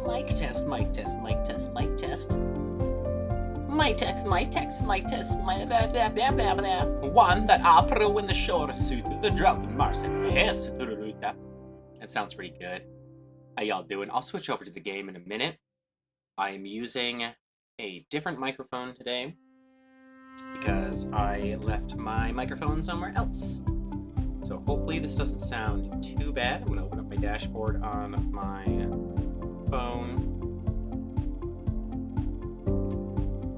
Mic test, mic test, mic test, mic test. Mic test, mic test, mic test, blah, blah, blah, blah, blah, blah. One that April when the shore suit, the drought in Mars and piss. That sounds pretty good. How y'all doing? I'll switch over to the game in a minute. I am using a different microphone today because I left my microphone somewhere else. So hopefully this doesn't sound too bad. I'm going to open up my dashboard on my phone.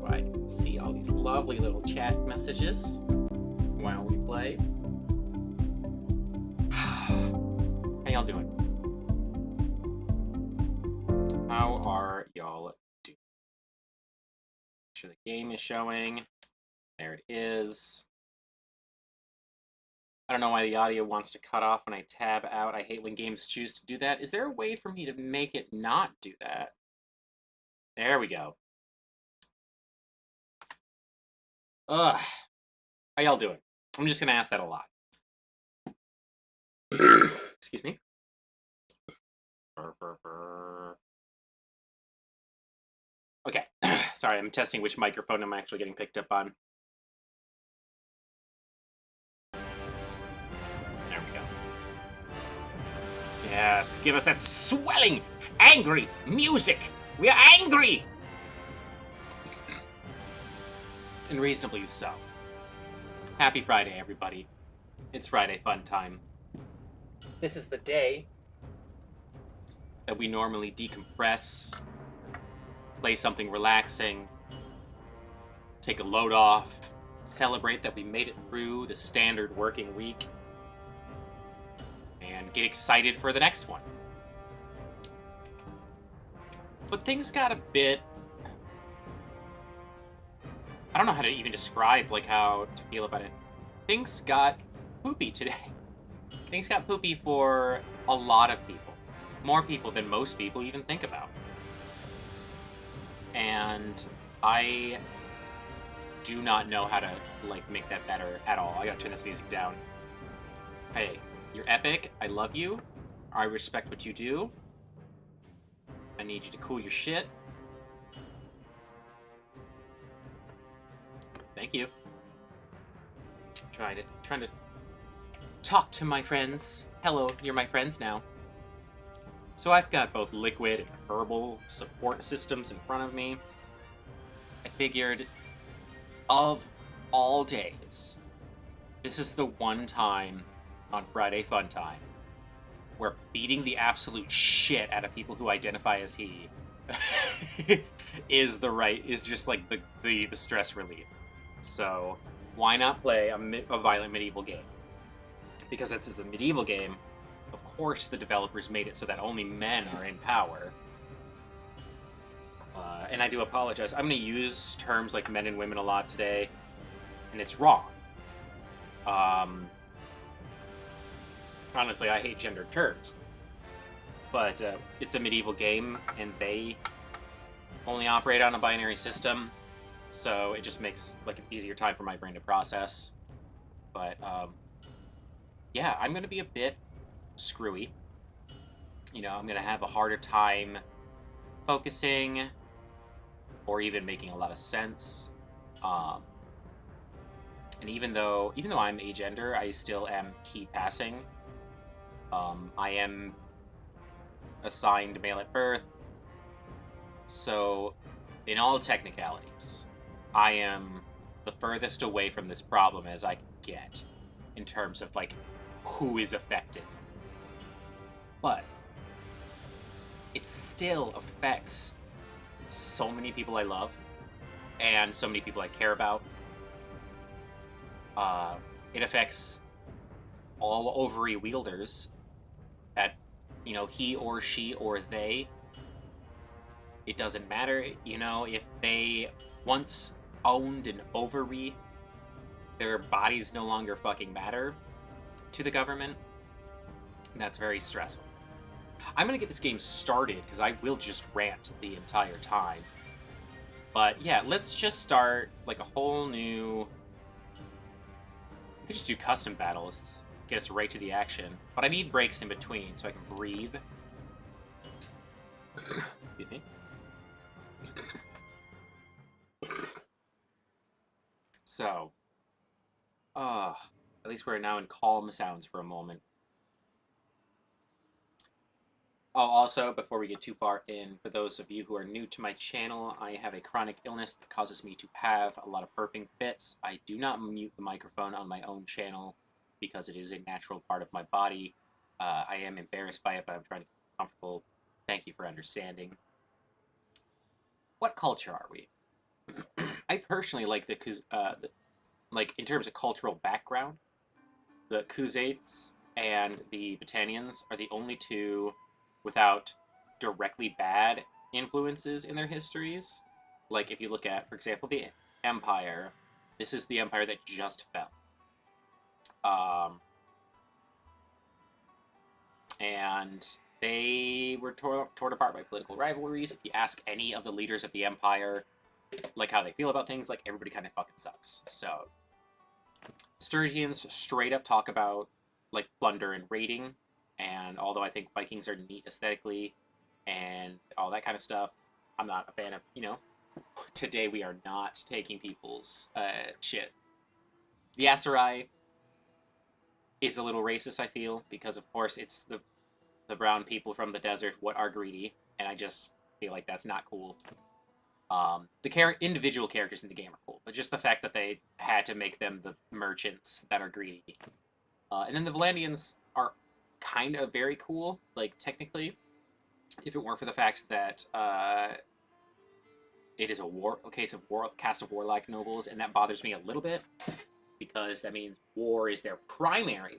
I can see all these lovely little chat messages while we play. How y'all doing? How are y'all doing? Make sure the game is showing. There it is. I don't know why the audio wants to cut off when I tab out. I hate when games choose to do that. Is there a way for me to make it not do that? There we go. Ugh. How y'all doing? I'm just going to ask that a lot. Excuse me. Okay. Sorry, I'm testing which microphone I'm actually getting picked up on. There we go. Yes, give us that swelling, angry music. We are angry! And reasonably so. Happy Friday, everybody. It's Friday fun time. This is the day that we normally decompress, play something relaxing, take a load off, celebrate that we made it through the standard working week, and get excited for the next one. But things got a bit... I don't know how to even describe, like, how to feel about it. Things got poopy today. Things got poopy for a lot of people. More people than most people even think about. And I do not know how to, like, make that better at all. I gotta turn this music down. Hey, you're epic. I love you. I respect what you do. I need you to cool your shit. Thank you. Trying to talk to my friends. Hello, you're my friends now. So I've got both liquid and herbal support systems in front of me. I figured, of all days, this is the one time on Friday Fun Time where beating the absolute shit out of people who identify as he is just like the stress relief. So why not play a violent medieval game? Because this is a medieval game, of course the developers made it so that only men are in power. And I do apologize. I'm going to use terms like men and women a lot today, and it's wrong. Honestly, I hate gendered terms. But it's a medieval game, and they only operate on a binary system. So it just makes like an easier time for my brain to process. But yeah, I'm going to be a bit screwy. You know, I'm going to have a harder time focusing or even making a lot of sense. And even though I'm agender, I still am key passing. I am assigned male at birth. So in all technicalities, I am the furthest away from this problem as I can get in terms of, like, who is affected. But it still affects so many people I love and so many people I care about. It affects all ovary wielders that, you know, he or she or they. It doesn't matter, you know, if they once owned an ovary, their bodies no longer fucking matter to the government. That's very stressful. I'm gonna get this game started because I will just rant the entire time. But yeah, let's just start like a whole new... We could just do custom battles, get us right to the action. But I need breaks in between so I can breathe. Excuse me. So, at least we're now in calm sounds for a moment. Oh, also, before we get too far in, for those of you who are new to my channel, I have a chronic illness that causes me to have a lot of burping fits. I do not mute the microphone on my own channel because it is a natural part of my body. I am embarrassed by it, but I'm trying to be comfortable. Thank you for understanding. What culture are we? I personally like like in terms of cultural background, the Khuzaits and the Battanians are the only two without directly bad influences in their histories. Like, if you look at, for example, the Empire, this is the Empire that just fell. And they were torn apart by political rivalries. If you ask any of the leaders of the Empire, like, how they feel about things, like, everybody kind of fucking sucks. So, Sturgians straight up talk about, like, plunder and raiding, and although I think Vikings are neat aesthetically and all that kind of stuff, I'm not a fan of, today we are not taking people's shit. The Aserai is a little racist, I feel, because of course it's the brown people from the desert what are greedy, and I just feel like that's not cool. The individual characters in the game are cool, but just the fact that they had to make them the merchants that are greedy. And then the Valandians are kind of very cool, like, technically, if it weren't for the fact that it is a case of cast of warlike nobles, and that bothers me a little bit, because that means war is their primary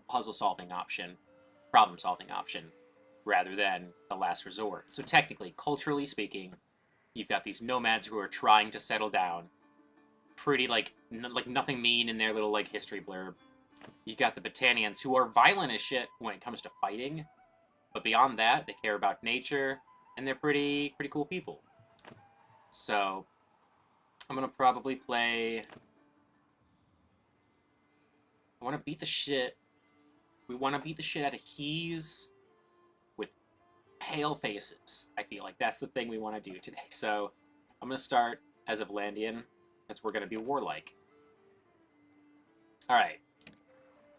puzzle-solving option, problem-solving option, rather than the last resort. So technically, culturally speaking, you've got these nomads who are trying to settle down, pretty, like nothing mean in their little, like, history blurb. You got the Battanians, who are violent as shit when it comes to fighting, but beyond that, they care about nature, and they're pretty cool people. So, I'm gonna probably play... I want to beat the shit... We want to beat the shit out of He's with pale faces. I feel like that's the thing we want to do today. So, I'm gonna start as a Valandian, because we're gonna be warlike. Alright.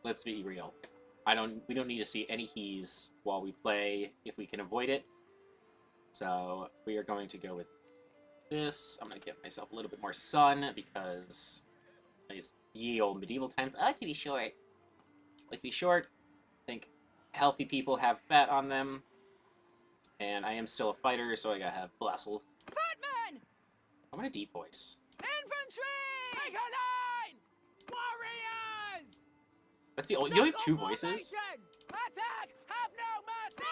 Let's be real. We don't need to see any He's while we play, if we can avoid it. So, we are going to go with this. I'm going to give myself a little bit more sun, because it's ye old medieval times. I like to be short. I like to be short. I think healthy people have fat on them. And I am still a fighter, so I gotta have muscles. Footman! I want a deep voice. Infantry! Take a line! Warriors! That's the only... You only have two voices? Attack! Have no mercy!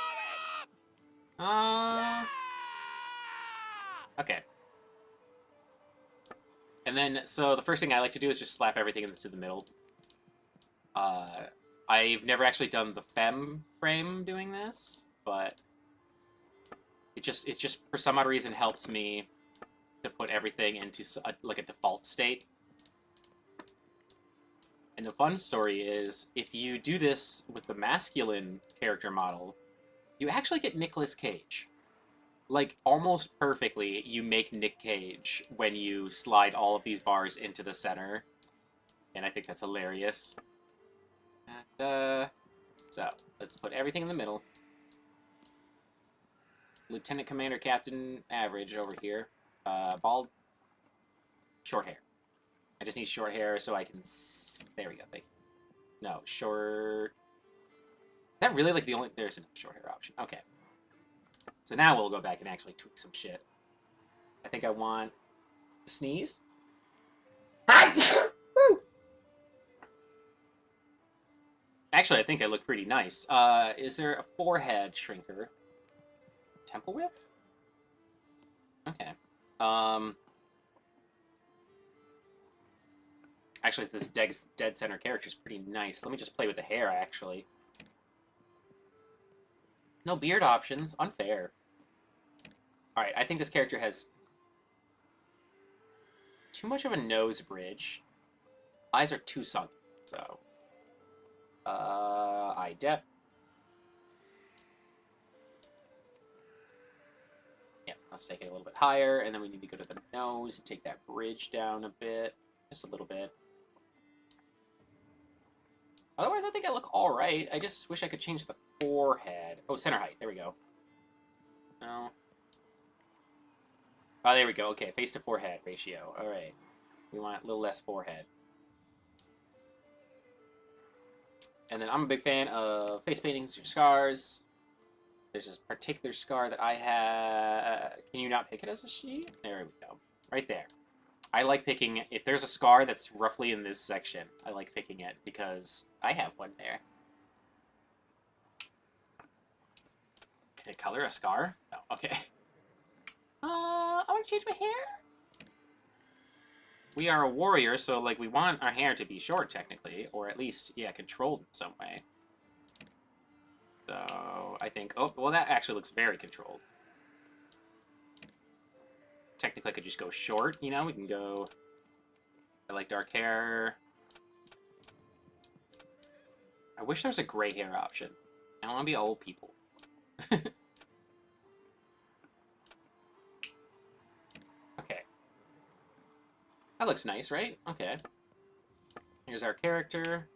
Okay. And then, so the first thing I like to do is just slap everything into the middle. I've never actually done the Fem frame doing this, but it just for some odd reason helps me to put everything into like a default state. And the fun story is, if you do this with the masculine character model, you actually get Nicolas Cage. Like, almost perfectly, you make Nick Cage when you slide all of these bars into the center. And I think that's hilarious. So, let's put everything in the middle. Lieutenant Commander Captain Average over here. Bald. Short hair. I just need short hair so I can... There we go, thank you. No, short... Is that really, like, the only... There's another short hair option. Okay. So now we'll go back and actually tweak some shit. I think I want to sneeze. Actually, I think I look pretty nice. Is there a forehead shrinker? Temple width? Okay. Actually, this dead center character is pretty nice. Let me just play with the hair, actually. No beard options. Unfair. Alright, I think this character has too much of a nose bridge. Eyes are too sunk, so... eye depth. Let's take it a little bit higher, and then we need to go to the nose and take that bridge down a bit. Just a little bit. Otherwise, I think I look all right. I just wish I could change the forehead. Oh, center height. There we go. No. Oh, there we go. Okay, face to forehead ratio. All right. We want a little less forehead. And then I'm a big fan of face paintings through scars. There's this particular scar that I have. Can you not pick it as a she? There we go. Right there. I like picking, if there's a scar that's roughly in this section, I like picking it because I have one there. Can I color a scar? No, okay. I want to change my hair. We are a warrior, so, like, we want our hair to be short, technically. Or at least, yeah, controlled in some way. So, I think... Oh, well, that actually looks very controlled. Technically, I could just go short, you know? We can go... I like dark hair. I wish there was a gray hair option. I don't want to be old people. Okay. That looks nice, right? Okay. Here's our character.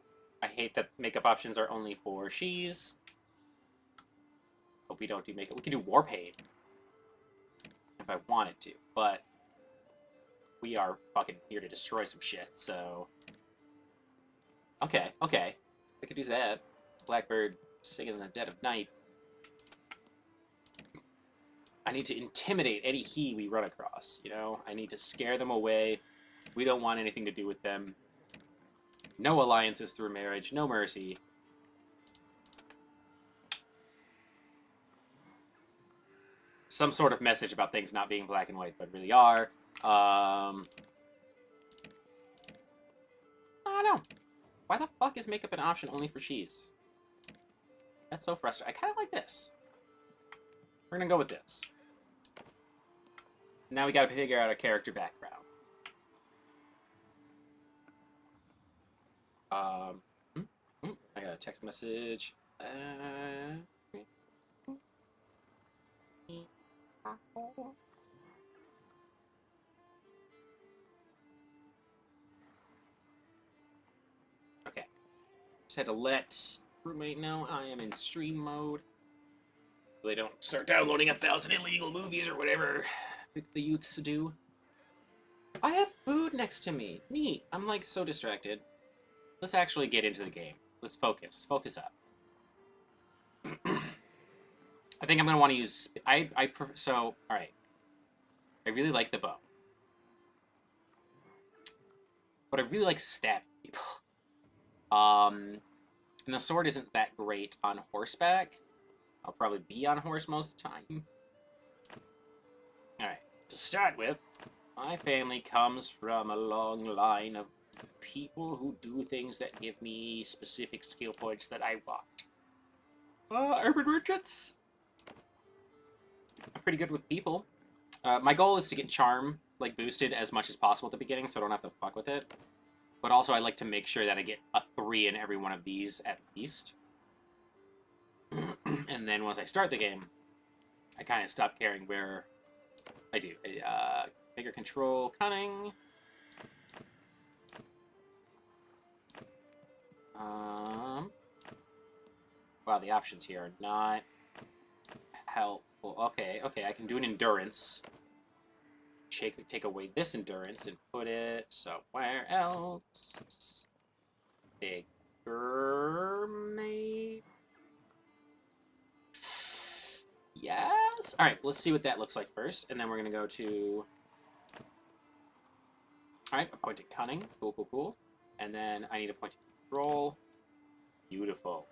I hate that makeup options are only for she's. Hope we don't do makeup. We can do war paint if I wanted to, but we are fucking here to destroy some shit, so... Okay, okay. I could use that. Blackbird singing in the dead of night. I need to intimidate any he we run across, you know? I need to scare them away. We don't want anything to do with them. No alliances through marriage. No mercy. Some sort of message about things not being black and white, but really are. I don't know. Why the fuck is makeup an option only for she's? That's so frustrating. I kind of like this. We're gonna go with this. Now we gotta figure out a character background. I got a text message. Okay. Just had to let roommate know I am in stream mode. So they don't start downloading 1,000 illegal movies or whatever the youths do. I have food next to me. Neat. I'm like so distracted. Let's actually get into the game. Let's focus. Focus up. I think I'm gonna want to use. So all right. I really like the bow, but I really like stabbing people. And the sword isn't that great on horseback. I'll probably be on horse most of the time. All right. To start with, my family comes from a long line of people who do things that give me specific skill points that I want. Urban merchants. I'm pretty good with people. My goal is to get charm like boosted as much as possible at the beginning, so I don't have to fuck with it. But also, I like to make sure that I get a 3 in every one of these at least. And then once I start the game, I kind of stop caring where I do. Bigger control, cunning. Wow, the options here are not helpful. Okay, okay, I can do an endurance. Take away this endurance and put it somewhere else. Bigger, maybe? Yes? Alright, let's see what that looks like first, and then we're going to go to... Alright, appointed cunning. Cool, cool, cool. And then I need appointed control. Beautiful.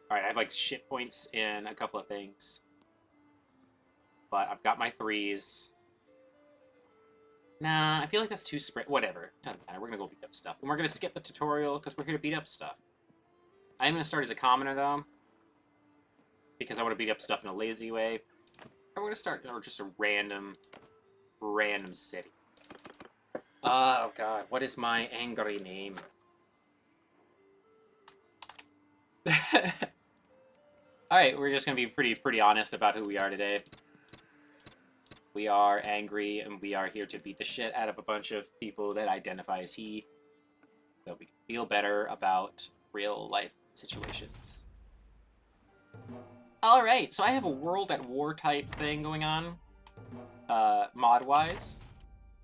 Alright, I have like shit points in a couple of things. But I've got my 3s. Nah, I feel like that's too spread. Whatever. Doesn't matter. We're gonna go beat up stuff. And we're gonna skip the tutorial because we're here to beat up stuff. I am gonna start as a commoner though. Because I want to beat up stuff in a lazy way. And we're gonna start or just a random city. Oh god, what is my angry name? Alright, we're just gonna be pretty honest about who we are today. We are angry, and we are here to beat the shit out of a bunch of people that identify as he, so we can feel better about real life situations. Alright, so I have a world at war type thing going on, mod-wise.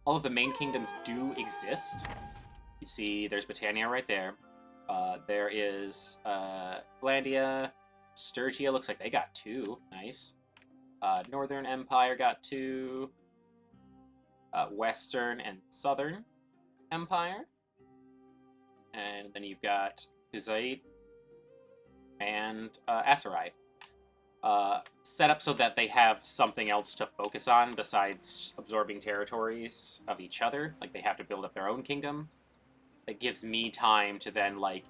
All of the main kingdoms do exist. You see, there's Britannia right there. There is Glandia, Sturgia, looks like they got 2. Nice. Northern Empire got 2. Western and Southern Empire. And then you've got Huzait and Aserai. Set up so that they have something else to focus on besides absorbing territories of each other. Like, they have to build up their own kingdom. That gives me time to then, like,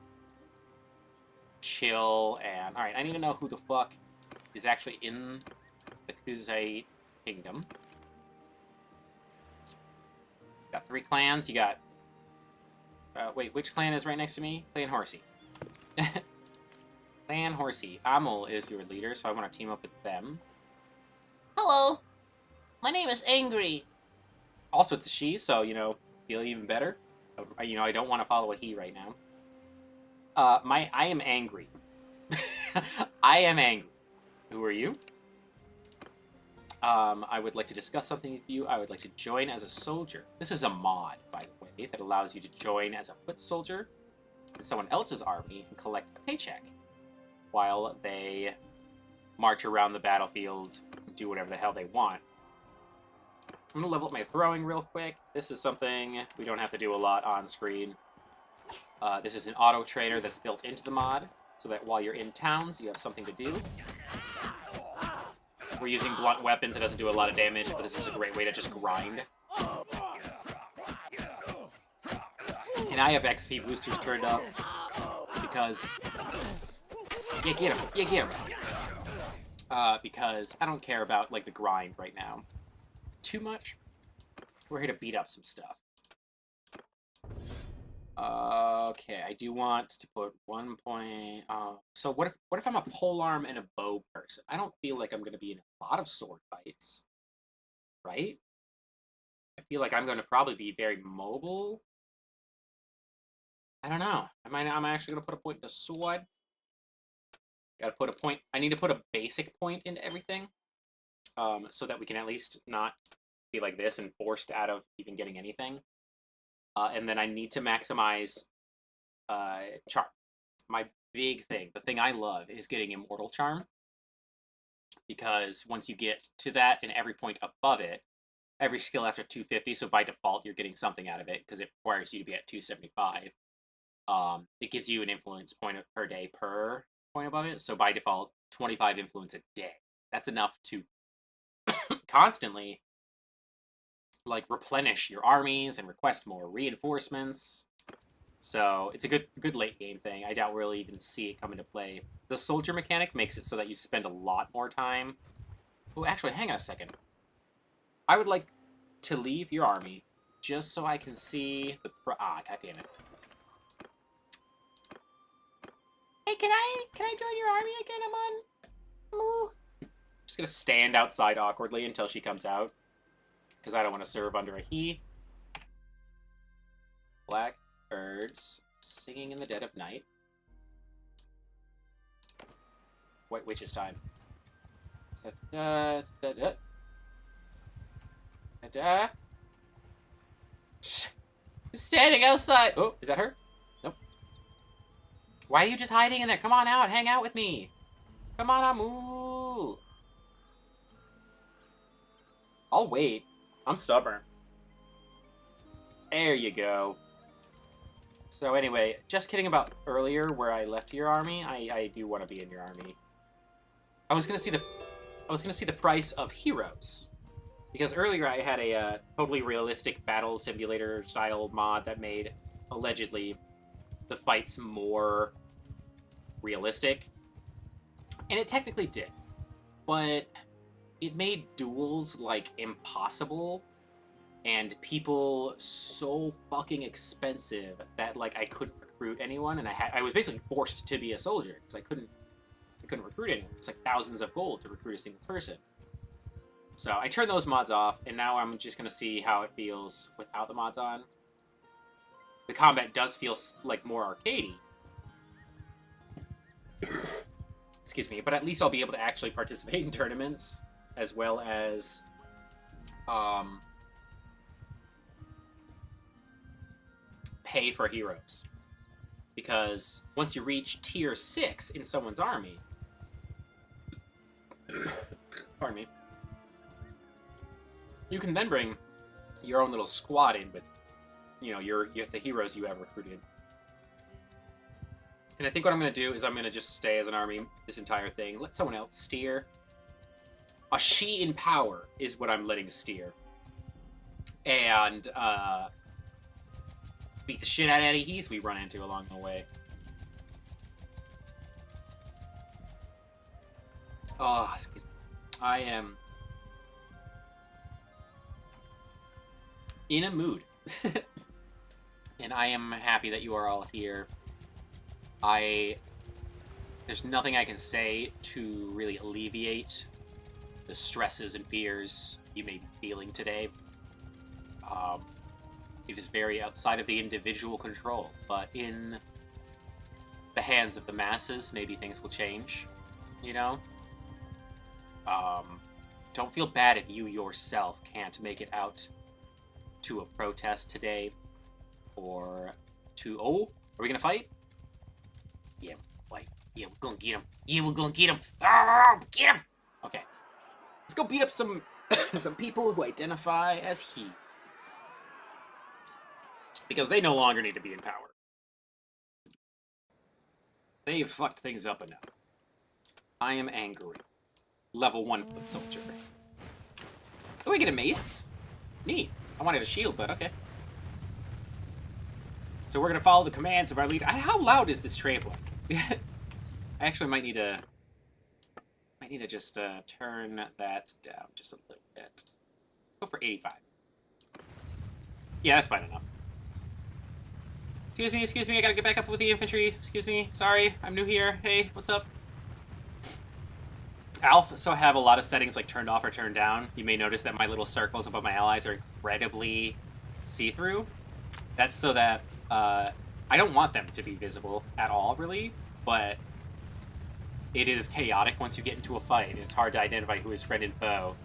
chill and... Alright, I need to know who the fuck is actually in the Kuzite kingdom. Got 3 clans. You got... wait, which clan is right next to me? Clan Horsey. Clan Horsey. Amul is your leader, so I want to team up with them. Hello. My name is Angry. Also, it's a she, so, you know, feel even better. You know, I don't want to follow a he right now. I am angry. I am angry. Who are you? I would like to discuss something with you. I would like to join as a soldier. This is a mod, by the way, that allows you to join as a foot soldier in someone else's army and collect a paycheck while they march around the battlefield and do whatever the hell they want. I'm going to level up my throwing real quick. This is something we don't have to do a lot on screen. This is an auto trader that's built into the mod, so that while you're in towns, you have something to do. We're using blunt weapons. It doesn't do a lot of damage, but this is a great way to just grind. And I have XP boosters turned up because... Yeah, get him. Yeah, get him. Because I don't care about, like, the grind right now too much. We're here to beat up some stuff. Okay, I do want to put 1 point... so what if I'm a polearm and a bow person? I don't feel like I'm going to be in a lot of sword fights, right? I feel like I'm going to probably be very mobile. I don't know. I'm actually going to put a point in the sword. Gotta put a point... I need to put a basic point into everything, so that we can at least not be like this and forced out of even getting anything. And then I need to maximize charm. My big thing, the thing I love, is getting immortal charm. Because once you get to that and every point above it, every skill after 250, so by default you're getting something out of it because it requires you to be at 275. It gives you an influence point per day per point above it, so by default 25 influence a day. That's enough to constantly, like, replenish your armies and request more reinforcements. So it's a good late game thing. I doubt we'll even see it come into play. The soldier mechanic makes it so that you spend a lot more time. Oh, actually, hang on a second. I would like to leave your army just so I can see the god damn it. Hey, can I join your army again, Amon? Just gonna stand outside awkwardly until she comes out, because I don't want to serve under a he. Blackbirds singing in the dead of night. White witch's time. Standing outside. Oh, is that her? Nope. Why are you just hiding in there? Come on out. Hang out with me. Come on, Amul. I'll wait. I'm stubborn. There you go. So anyway, just kidding about earlier where I left your army. I do want to be in your army. I was gonna see the price of heroes, because earlier I had a totally realistic battle simulator style mod that made, allegedly, the fights more realistic, and it technically did, but it made duels, like, impossible, and people so fucking expensive that, like, I couldn't recruit anyone, and I was basically forced to be a soldier, because I couldn't recruit anyone. It's like thousands of gold to recruit a single person. So I turned those mods off, and now I'm just going to see how it feels without the mods on. The combat does feel like more arcadey. Excuse me, but at least I'll be able to actually participate in tournaments, as well as pay for heroes. Because once you reach tier 6 in someone's army, pardon me, you can then bring your own little squad in with, you know, the heroes you have recruited. And I think what I'm going to do is I'm going to just stay as an army this entire thing. Let someone else steer. A she in power is what I'm letting steer. And beat the shit out of any he's we run into along the way. Oh, excuse me. I am in a mood. And I am happy that you are all here. There's nothing I can say to really alleviate the stresses and fears you may be feeling today. It is very outside of the individual control, but in the hands of the masses, maybe things will change, you know? Don't feel bad if you yourself can't make it out to a protest today, or to... Oh, are we gonna fight? Yeah, fight. Yeah, we're gonna get him. Yeah, we're gonna get him. Oh, get him! Okay. Let's go beat up some some people who identify as he. Because they no longer need to be in power. They've fucked things up enough. I am angry. Level 1 foot soldier. Oh, I get a mace? Neat. I wanted a shield, but okay. So we're gonna follow the commands of our leader. How loud is this trampling? I actually might need to just turn that down just a little bit. Go for 85. Yeah, that's fine enough. Excuse me, I gotta get back up with the infantry. Excuse me, sorry, I'm new here. Hey, what's up? I also have a lot of settings like turned off or turned down. You may notice that my little circles above my allies are incredibly see-through. That's so that I don't want them to be visible at all, really, but it is chaotic once you get into a fight. It's hard to identify who is friend and foe.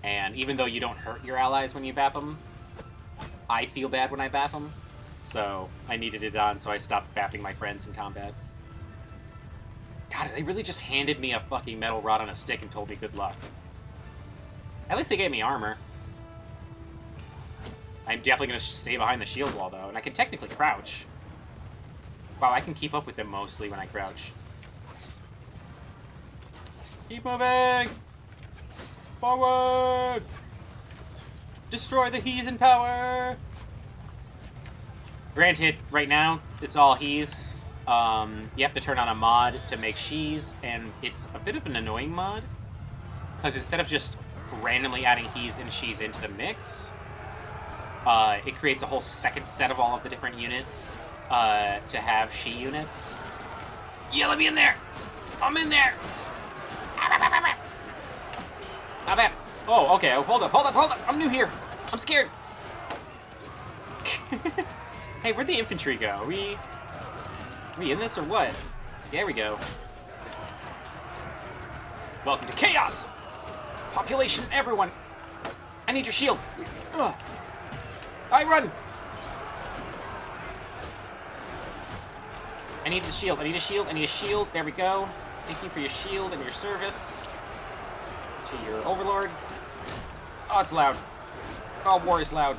And even though you don't hurt your allies when you bap them, I feel bad when I bap them. So I needed it on, so I stopped bapping my friends in combat. God, they really just handed me a fucking metal rod on a stick and told me good luck. At least they gave me armor. I'm definitely going to stay behind the shield wall, though, and I can technically crouch. Wow, I can keep up with them mostly when I crouch. Keep moving! Forward! Destroy the he's in power! Granted, right now, it's all he's. You have to turn on a mod to make she's, and it's a bit of an annoying mod. Because instead of just randomly adding he's and she's into the mix, it creates a whole second set of all of the different units to have she units. Yeah, let me in there! I'm in there! Not bad. Oh, okay, hold up! I'm new here! I'm scared! Hey, where'd the infantry go? Are we in this or what? There we go. Welcome to chaos! Population, everyone! I need your shield! Ugh. I run! I need a shield. There we go. Thank you for your shield and your service. To your overlord. Oh, it's loud. Oh, war is loud.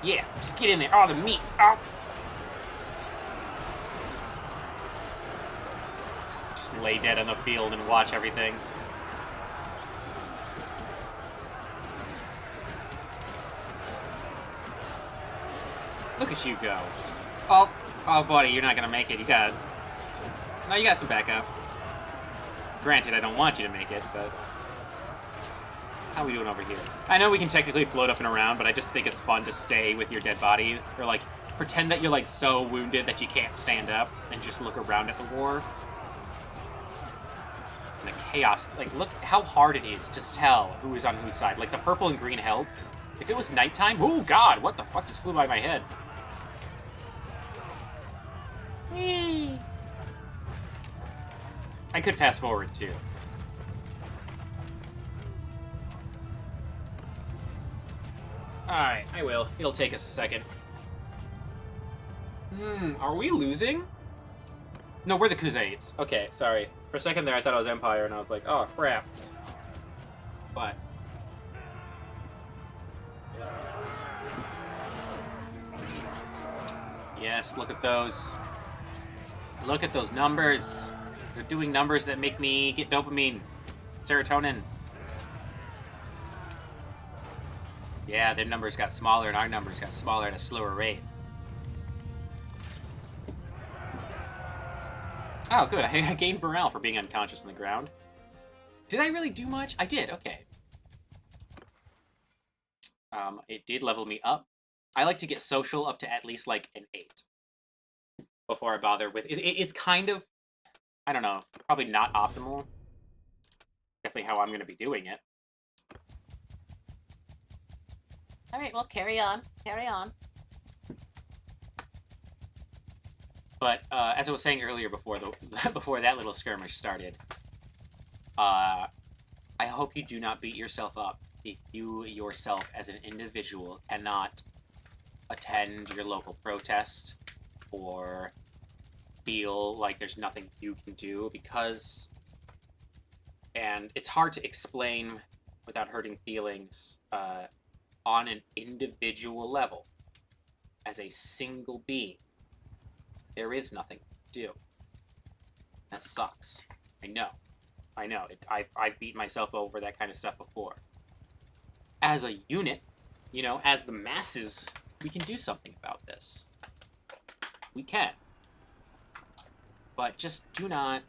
Yeah, just get in there. Oh, the meat. Oh. Just lay dead on the field and watch everything. Look at you go. Oh, buddy, you're not gonna make it. You got some backup. Granted, I don't want you to make it, but... How are we doing over here? I know we can technically float up and around, but I just think it's fun to stay with your dead body. Or, like, pretend that you're, like, so wounded that you can't stand up and just look around at the war. the chaos. Like, look how hard it is to tell who is on whose side. Like, the purple and green help. If it was nighttime, oh god, what the fuck just flew by my head? Whee! I could fast forward too. Alright, I will. It'll take us a second. Are we losing? No, we're the Khuzaites. Okay, sorry. For a second there, I thought I was Empire, and I was like, oh, crap. But... yes, look at those. Look at those numbers. They're doing numbers that make me get dopamine. Serotonin. Yeah, their numbers got smaller, and our numbers got smaller at a slower rate. Oh, good. I gained morale for being unconscious on the ground. Did I really do much? I did, okay. It did level me up. I like to get social up to at least, like, an 8. Before I bother with... It's kind of... I don't know. Probably not optimal. Definitely how I'm going to be doing it. Alright, well, carry on. Carry on. But, as I was saying earlier before before that little skirmish started, I hope you do not beat yourself up if you yourself as an individual cannot attend your local protest or feel like there's nothing you can do, because, and it's hard to explain without hurting feelings, on an individual level, as a single being, there is nothing to do. That sucks. I know. I've beaten myself over that kind of stuff before. As a unit, you know, as the masses, we can do something about this. We can. But just do not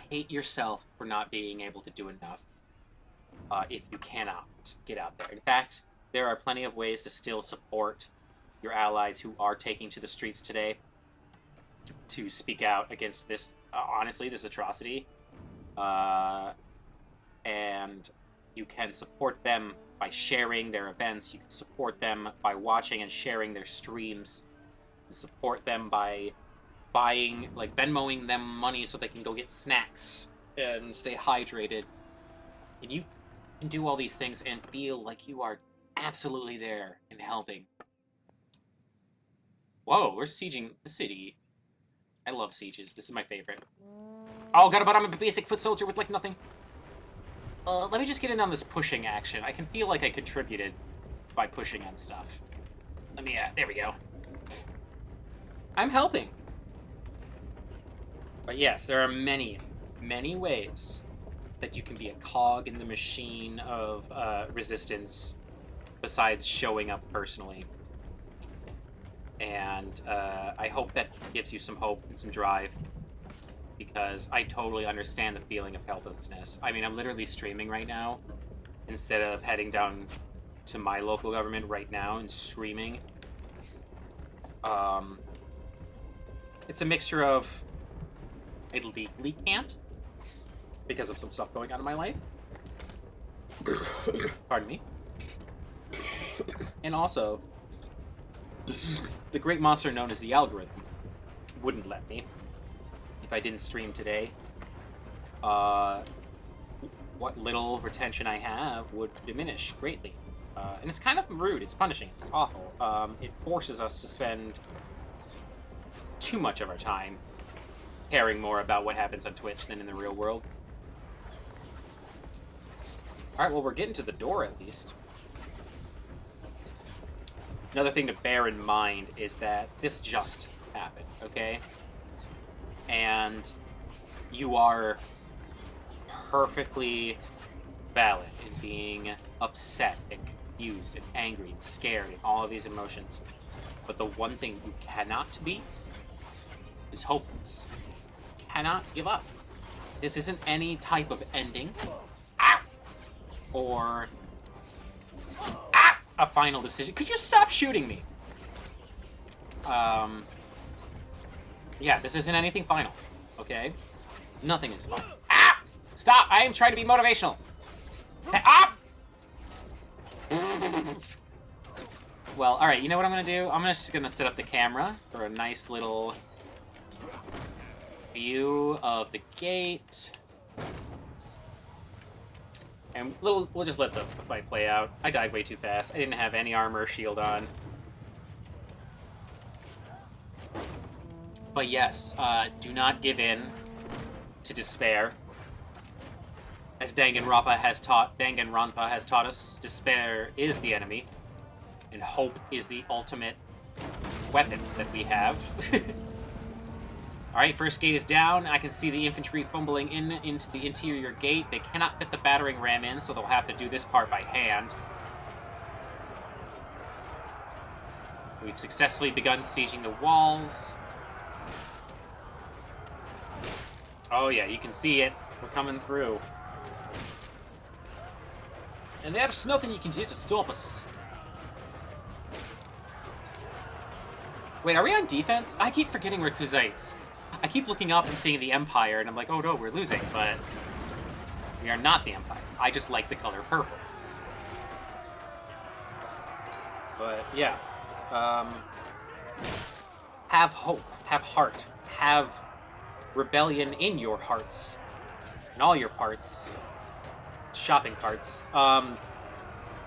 hate yourself for not being able to do enough if you cannot get out there. In fact, there are plenty of ways to still support your allies who are taking to the streets today to speak out against this, honestly, this atrocity. And you can support them by sharing their events. You can support them by watching and sharing their streams. You can support them by buying, like, Venmoing them money so they can go get snacks and stay hydrated. And you can do all these things and feel like you are absolutely there and helping. Whoa, we're sieging the city. I love sieges. This is my favorite. Oh, god, but I'm a basic foot soldier with, like, nothing. Let me just get in on this pushing action. I can feel like I contributed by pushing on stuff. Let me, there we go. I'm helping. But yes, there are many, many ways that you can be a cog in the machine of resistance besides showing up personally. And I hope that gives you some hope and some drive, because I totally understand the feeling of helplessness. I mean, I'm literally streaming right now instead of heading down to my local government right now and screaming. It's a mixture of I legally can't because of some stuff going on in my life. Pardon me. And also, the great monster known as the algorithm wouldn't let me. If I didn't stream today, what little retention I have would diminish greatly. And it's kind of rude. It's punishing. It's awful. It forces us to spend too much of our time caring more about what happens on Twitch than in the real world. Alright, well, we're getting to the door at least. Another thing to bear in mind is that this just happened, okay? And you are perfectly valid in being upset and confused and angry and scared and all of these emotions. But the one thing you cannot be is hopeless. You cannot give up. This isn't any type of ending. Ah! Or a final decision. Could you stop shooting me? Yeah, this isn't anything final, okay? Nothing is final. Ah! Stop! I am trying to be motivational. Stop! Well, alright, you know what I'm gonna do? I'm just gonna set up the camera for a nice little view of the gate. And we'll just let the fight play out. I died way too fast. I didn't have any armor or shield on. But yes, do not give in to despair. As Danganronpa has taught us, despair is the enemy, and hope is the ultimate weapon that we have. Alright, first gate is down. I can see the infantry fumbling into the interior gate. They cannot fit the battering ram in, so they'll have to do this part by hand. We've successfully begun sieging the walls. Oh yeah, you can see it. We're coming through. And there's nothing you can do to stop us. Wait, are we on defense? I keep forgetting we're Kuzites. I keep looking up and seeing the Empire, and I'm like, oh no, we're losing, but we are not the Empire. I just like the color purple. But, yeah. Have hope. Have heart. Have rebellion in your hearts. In all your parts. Shopping carts.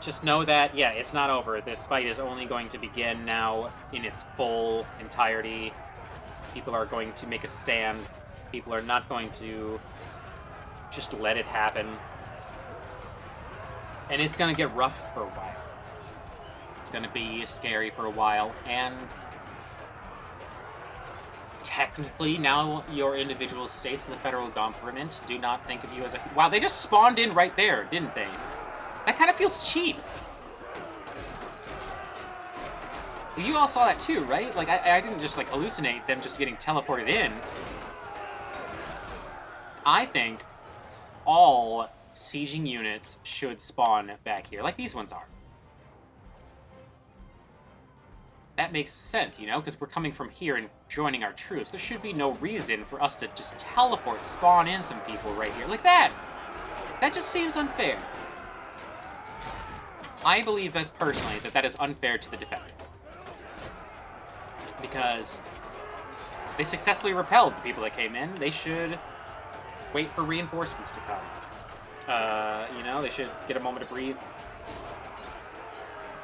Just know that, yeah, it's not over. This fight is only going to begin now in its full entirety. People are going to make a stand. People are not going to just let it happen. And it's going to get rough for a while. It's going to be scary for a while. And technically, now your individual states and the federal government do not think of you as a... Wow, they just spawned in right there, didn't they? That kind of feels cheap. You all saw that too, right? Like, I didn't just, like, hallucinate them just getting teleported in. I think all sieging units should spawn back here, like these ones are. That makes sense, you know, because we're coming from here and joining our troops. There should be no reason for us to just teleport, spawn in some people right here, like that. That just seems unfair. I believe that, personally, that is unfair to the defender. Because they successfully repelled the people that came in. They should wait for reinforcements to come. You know, they should get a moment to breathe.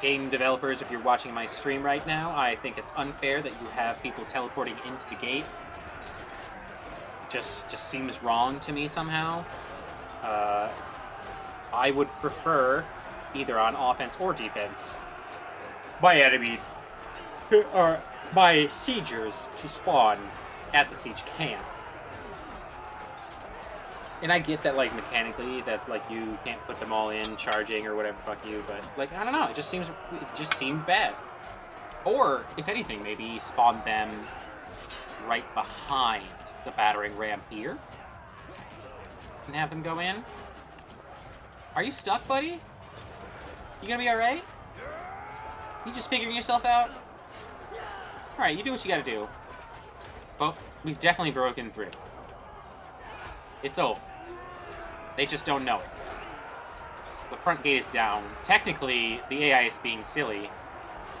Game developers, if you're watching my stream right now, I think it's unfair that you have people teleporting into the gate. Just seems wrong to me somehow. I would prefer, either on offense or defense, my enemy, or my siegers, to spawn at the siege camp. And I get that, like, mechanically, that, like, you can't put them all in charging or whatever, fuck you, but, like, I don't know, it just seemed bad. Or, if anything, maybe spawn them right behind the battering ram here and have them go in. Are you stuck, buddy? You gonna be alright? You just figuring yourself out? Alright, you do what you gotta do. But we've definitely broken through. It's over. They just don't know it. The front gate is down. Technically, the AI is being silly.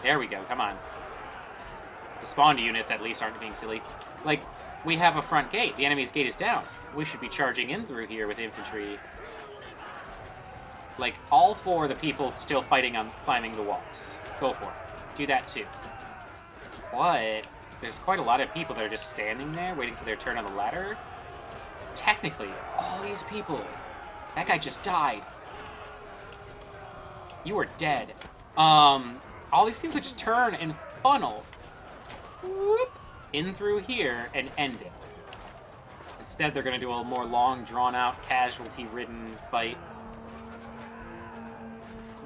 There we go, come on. The spawned units, at least, aren't being silly. Like, we have a front gate. The enemy's gate is down. We should be charging in through here with infantry. Like, all for the people still fighting on climbing the walls. Go for it. Do that, too. But there's quite a lot of people that are just standing there, waiting for their turn on the ladder. Technically, all these people... That guy just died. You are dead. All these people just turn and funnel whoop, in through here and end it. Instead, they're going to do a more long, drawn-out, casualty-ridden fight.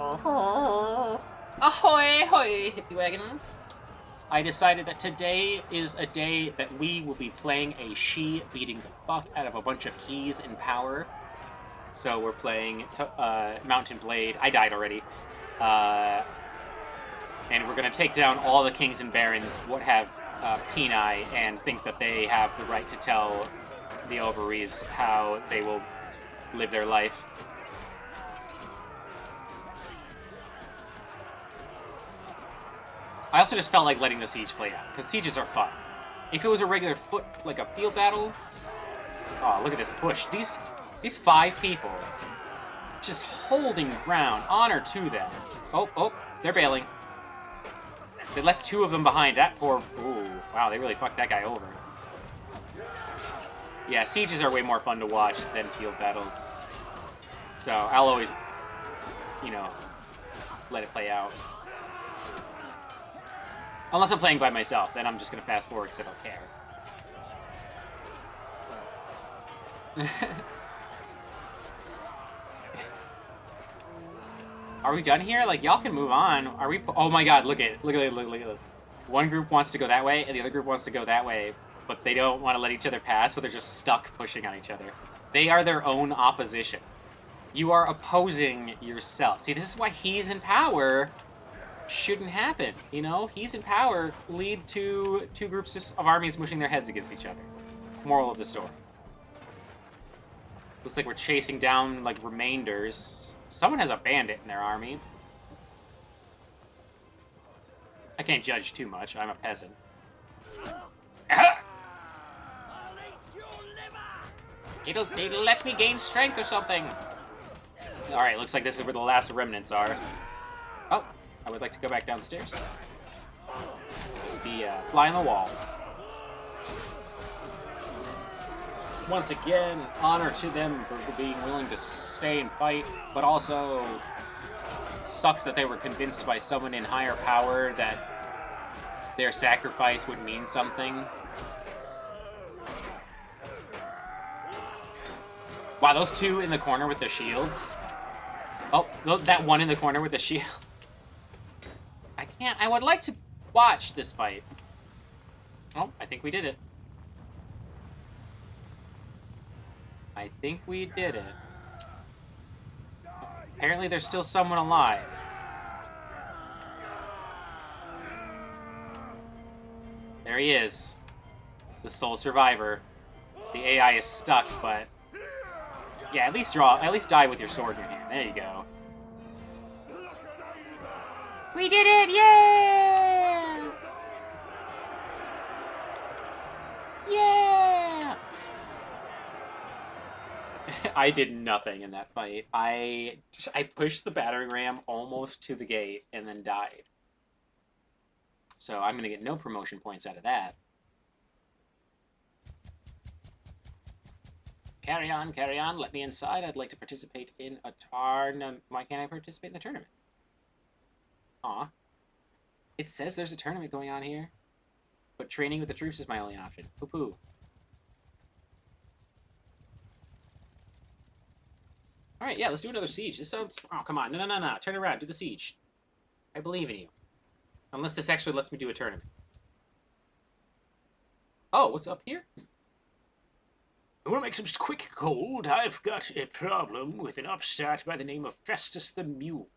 Ahoy, hoy, hippie wagon. I decided that today is a day that we will be playing a She beating the fuck out of a bunch of keys in power. So we're playing Mountain Blade. I died already. And we're going to take down all the kings and barons what have peni and think that they have the right to tell the ovaries how they will live their life. I also just felt like letting the siege play out, because sieges are fun. If it was a regular like a field battle... Oh, look at this push. These 5 people just holding ground. Honor to them. Oh, they're bailing. They left 2 of them behind. That poor... Ooh, wow, they really fucked that guy over. Yeah, sieges are way more fun to watch than field battles. So, I'll always, you know, let it play out. Unless I'm playing by myself, then I'm just going to fast forward because I don't care. Are we done here? Like, y'all can move on. Are we... Oh my god, look at it. Look at it. One group wants to go that way, and the other group wants to go that way, but they don't want to let each other pass, so they're just stuck pushing on each other. They are their own opposition. You are opposing yourself. See, this is why he's in power shouldn't happen, you know? He's in power lead to 2 groups of armies mushing their heads against each other. Moral of the story. Looks like we're chasing down, like, remainders. Someone has a bandit in their army. I can't judge too much. I'm a peasant. It'll let me gain strength or something. Alright, looks like this is where the last remnants are. Oh, I would like to go back downstairs. Just be fly on the wall. Once again, honor to them for being willing to stay and fight, but also sucks that they were convinced by someone in higher power that their sacrifice would mean something. Wow, those 2 in the corner with their shields. Oh, that one in the corner with the shield. I would like to watch this fight. Oh, I think we did it. I think we did it. Apparently there's still someone alive. There he is. The sole survivor. The AI is stuck, but... Yeah, at least die with your sword in your hand. There you go. We did it! Yeah! Yeah! I did nothing in that fight. I pushed the battering ram almost to the gate and then died. So I'm going to get no promotion points out of that. Carry on, carry on. Let me inside. I'd like to participate in a tournament. Why can't I participate in the tournament? Aw. It says there's a tournament going on here. But training with the troops is my only option. Poo-poo. Alright, yeah, let's do another siege. This sounds... Oh, come on. No. Turn around. Do the siege. I believe in you. Unless this actually lets me do a tournament. Oh, what's up here? I want to make some quick cold. I've got a problem with an upstart by the name of Festus the Mule.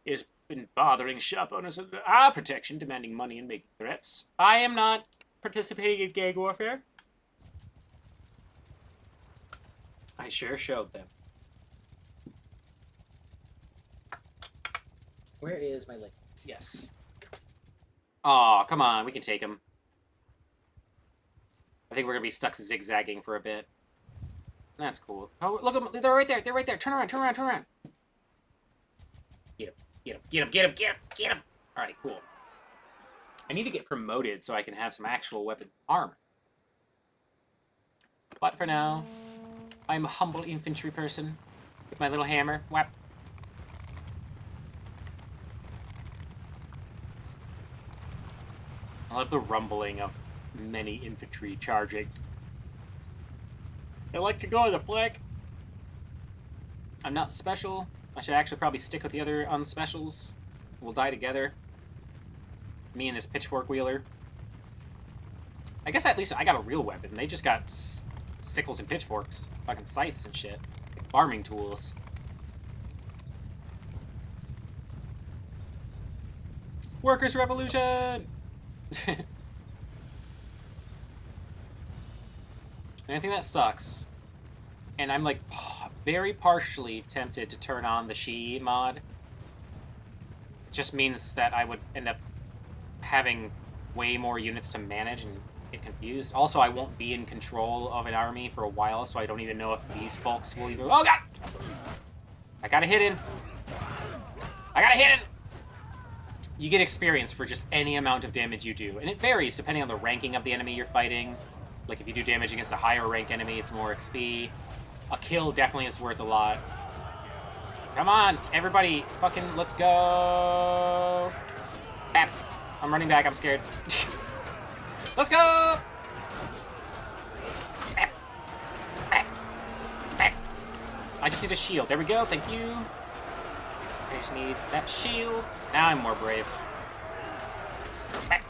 He has been bothering shop owners under our protection, demanding money and making threats. I am not participating in gang warfare. I sure showed them. Where is my leggings? Yes. Aw, come on. We can take him. I think we're going to be stuck zigzagging for a bit. That's cool. Oh, look at them. They're right there. They're right there. Turn around. Get him. All right, cool. I need to get promoted so I can have some actual weapons armor. But for now, I'm a humble infantry person with my little hammer. Whap. I love the rumbling of many infantry charging. I like to go on the flank. I'm not special. I should actually probably stick with the other unspecials. We'll die together. Me and this pitchfork wheeler. I guess at least I got a real weapon. They just got sickles and pitchforks. Fucking scythes and shit. Like farming tools. Workers' revolution! Anything that sucks. And I'm like very partially tempted to turn on the she mod. It just means that I would end up having way more units to manage and get confused. Also, I won't be in control of an army for a while, so I don't even know if these folks will even... Oh, God! I got a hidden. I got a hidden! You get experience for just any amount of damage you do, and it varies depending on the ranking of the enemy you're fighting. Like, if you do damage against a higher rank enemy, it's more XP. A kill definitely is worth a lot. Come on, everybody, fucking let's go! Bap. I'm running back, I'm scared. Let's go! Bap. Bap. Bap. I just need a shield. There we go, thank you. I just need that shield. Now I'm more brave. Bap.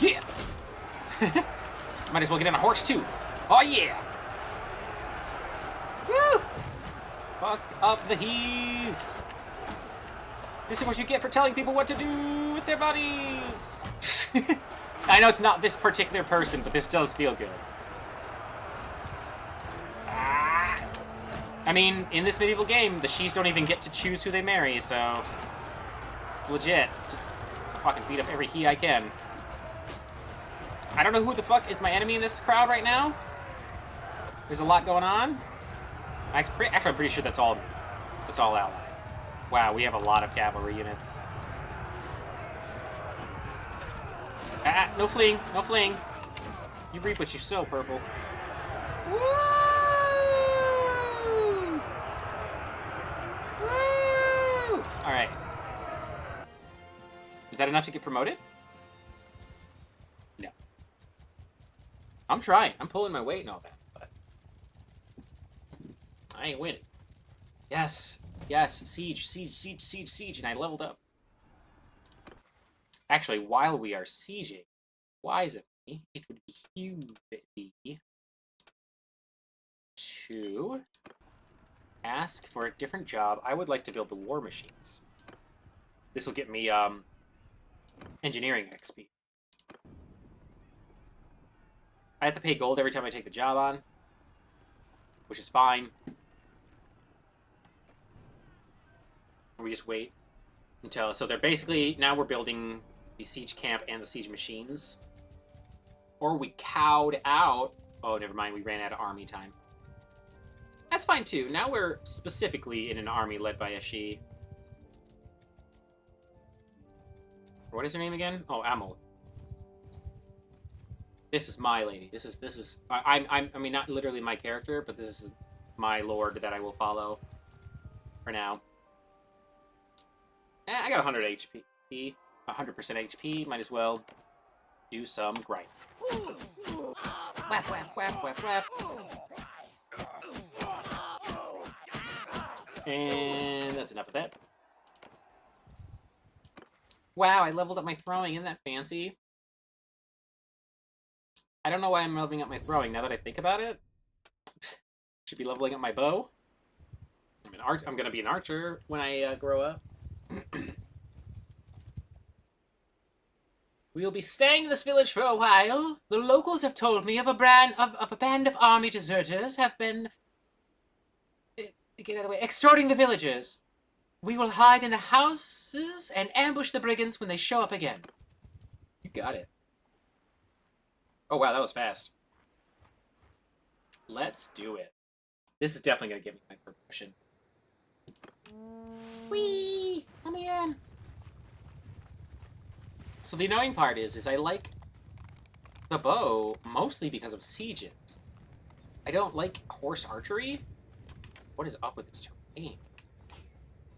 Yeah! Might as well get on a horse, too. Oh, yeah! Woo! Fuck up the he's. This is what you get for telling people what to do with their bodies! I know it's not this particular person, but this does feel good. Ah. I mean, in this medieval game, the she's don't even get to choose who they marry, so... It's legit. I'll fucking beat up every he I can. I don't know who the fuck is my enemy in this crowd right now. There's a lot going on. Actually, I'm pretty sure that's all ally. Wow, we have a lot of cavalry units. Ah, no fleeing, no fleeing. You reap what you sow, purple. Woo! Woo! All right. Is that enough to get promoted? No. I'm trying. I'm pulling my weight and all that, but I ain't winning. Yes. Yes. Siege, siege, siege, siege, siege, and I leveled up. Actually, while we are sieging, wise of me, it would be to ask for a different job. I would like to build the war machines. This will get me engineering XP. I have to pay gold every time I take the job on, which is fine. We just wait until... So they're basically... Now we're building the siege camp and the siege machines. Or we cowed out... Oh, never mind. We ran out of army time. That's fine, too. Now we're specifically in an army led by a she. What is her name again? Oh, Amel. This is my lady. This is... I mean, not literally my character, but this is my lord that I will follow for now. I got 100 HP. 100% HP. Might as well do some grind. Whap, whap, whap, whap, whap. And that's enough of that. Wow, I leveled up my throwing. Isn't that fancy? I don't know why I'm leveling up my throwing now that I think about it. Should be leveling up my bow. I'm gonna be an archer when I grow up. We'll be staying in this village for a while. The locals have told me of a band of army deserters have been get out of the way, extorting the villagers. We will hide in the houses and ambush the brigands when they show up again. You got it. Oh wow, that was fast. Let's do it. This is definitely gonna give me my promotion. Whee! Let me in. So the annoying part is I like the bow mostly because of sieges. I don't like horse archery. What is up with this terrain?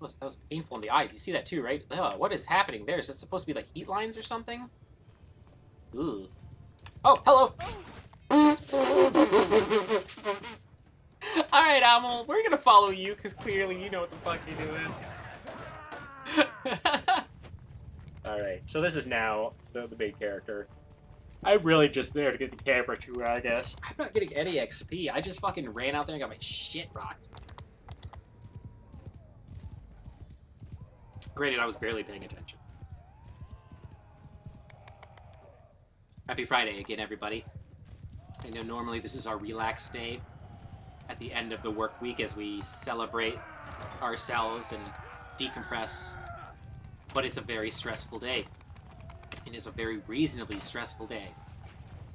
That was painful in the eyes. You see that too, right? Ugh, what is happening there? Is this supposed to be like heat lines or something? Ooh. Oh, hello! Alright, Amel, we're gonna follow you, because clearly you know what the fuck you're doing. Alright, so this is now the main character. I'm really just there to get the camera tour, I guess. I'm not getting any XP. I just fucking ran out there and got my shit rocked. Granted, I was barely paying attention. Happy Friday again, everybody. I know normally this is our relax day at the end of the work week as we celebrate ourselves and decompress, but it's a very stressful day. It is a very reasonably stressful day.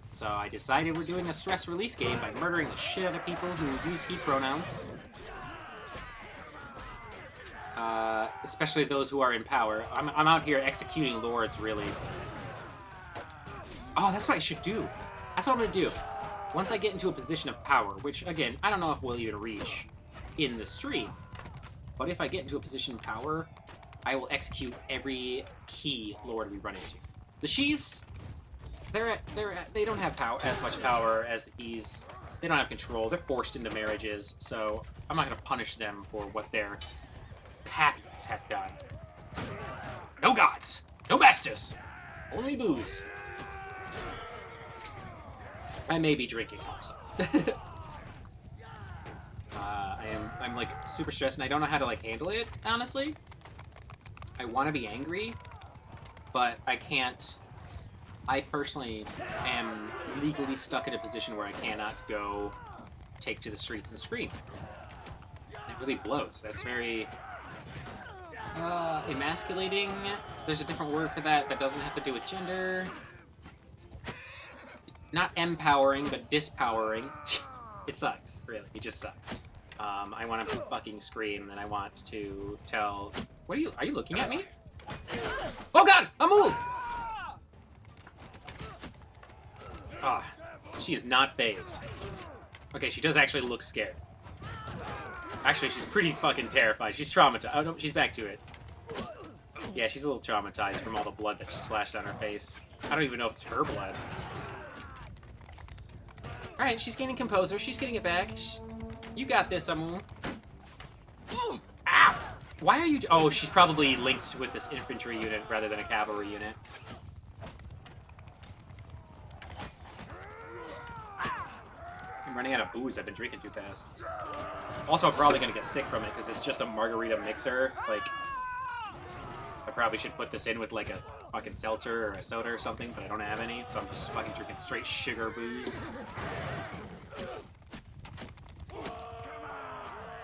So I decided we're doing a stress relief game by murdering the shit out of people who use he pronouns. Especially those who are in power. I'm out here executing lords, really. Oh, that's what I should do. That's what I'm gonna do. Once I get into a position of power, which, again, I don't know if we'll even reach in the stream, but if I get into a position of power, I will execute every key lord we run into. The Shis, they don't have as much power as the E's. They don't have control. They're forced into marriages, so I'm not gonna punish them for what their pappies have done. No gods, no masters, only booze. I may be drinking also. I'm like super stressed and I don't know how to like handle it, honestly. I want to be angry, but I can't. I personally am legally stuck in a position where I cannot go take to the streets and scream. It really blows. That's very emasculating. There's a different word for that that doesn't have to do with gender. Not empowering, but dispowering. It sucks, really. It just sucks. I want to fucking scream, and I want to tell... What are you looking at me? Oh god! Amul! Ah, she is not phased. Okay, she does actually look scared. Actually, she's pretty fucking terrified. She's traumatized. Oh no, she's back to it. Yeah, she's a little traumatized from all the blood that just splashed on her face. I don't even know if it's her blood. Alright, she's gaining composure. She's getting it back. You got this, Amul. Ow! Why are you... Oh, she's probably linked with this infantry unit rather than a cavalry unit. I'm running out of booze. I've been drinking too fast. Also, I'm probably going to get sick from it because it's just a margarita mixer. Like, I probably should put this in with, like, a fucking seltzer or a soda or something, but I don't have any, so I'm just fucking drinking straight sugar booze.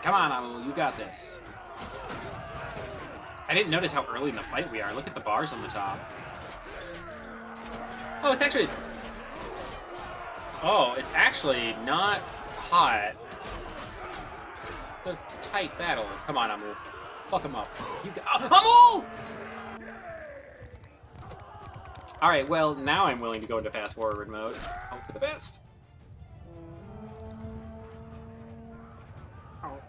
Come on, Amul, you got this. I didn't notice how early in the fight we are. Look at the bars on the top. Oh, it's actually... Oh, it's actually not hot. It's a tight battle. Come on, Amul. Fuck him up. You got... Amul! Alright, well, now I'm willing to go into fast forward mode. Hope for the best.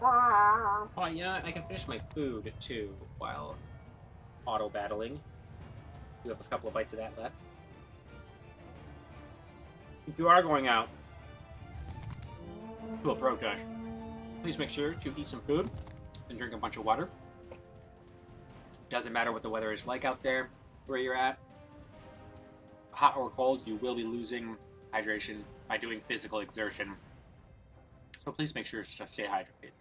Oh, you know what? I can finish my food, too, while auto-battling. You have a couple of bites of that left. If you are going out to a protest, please make sure to eat some food and drink a bunch of water. Doesn't matter what the weather is like out there, where you're at. Hot or cold, you will be losing hydration by doing physical exertion. So please make sure to stay hydrated.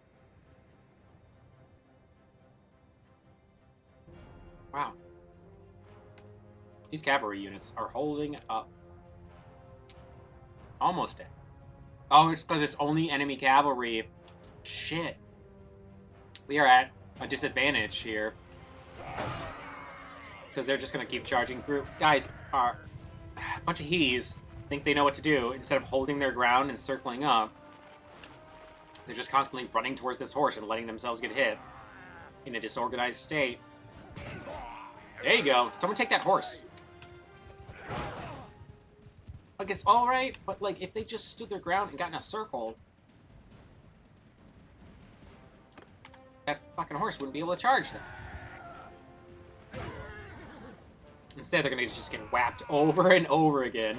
Wow. These cavalry units are holding up. Almost dead. Oh, it's because it's only enemy cavalry. Shit. We are at a disadvantage here. Because they're just going to keep charging through. Guys, a bunch of he's think they know what to do. Instead of holding their ground and circling up, they're just constantly running towards this horse and letting themselves get hit in a disorganized state. There you go. Someone take that horse. Like, it's alright, but, like, if they just stood their ground and got in a circle, that fucking horse wouldn't be able to charge them. Instead, they're gonna just get whacked over and over again.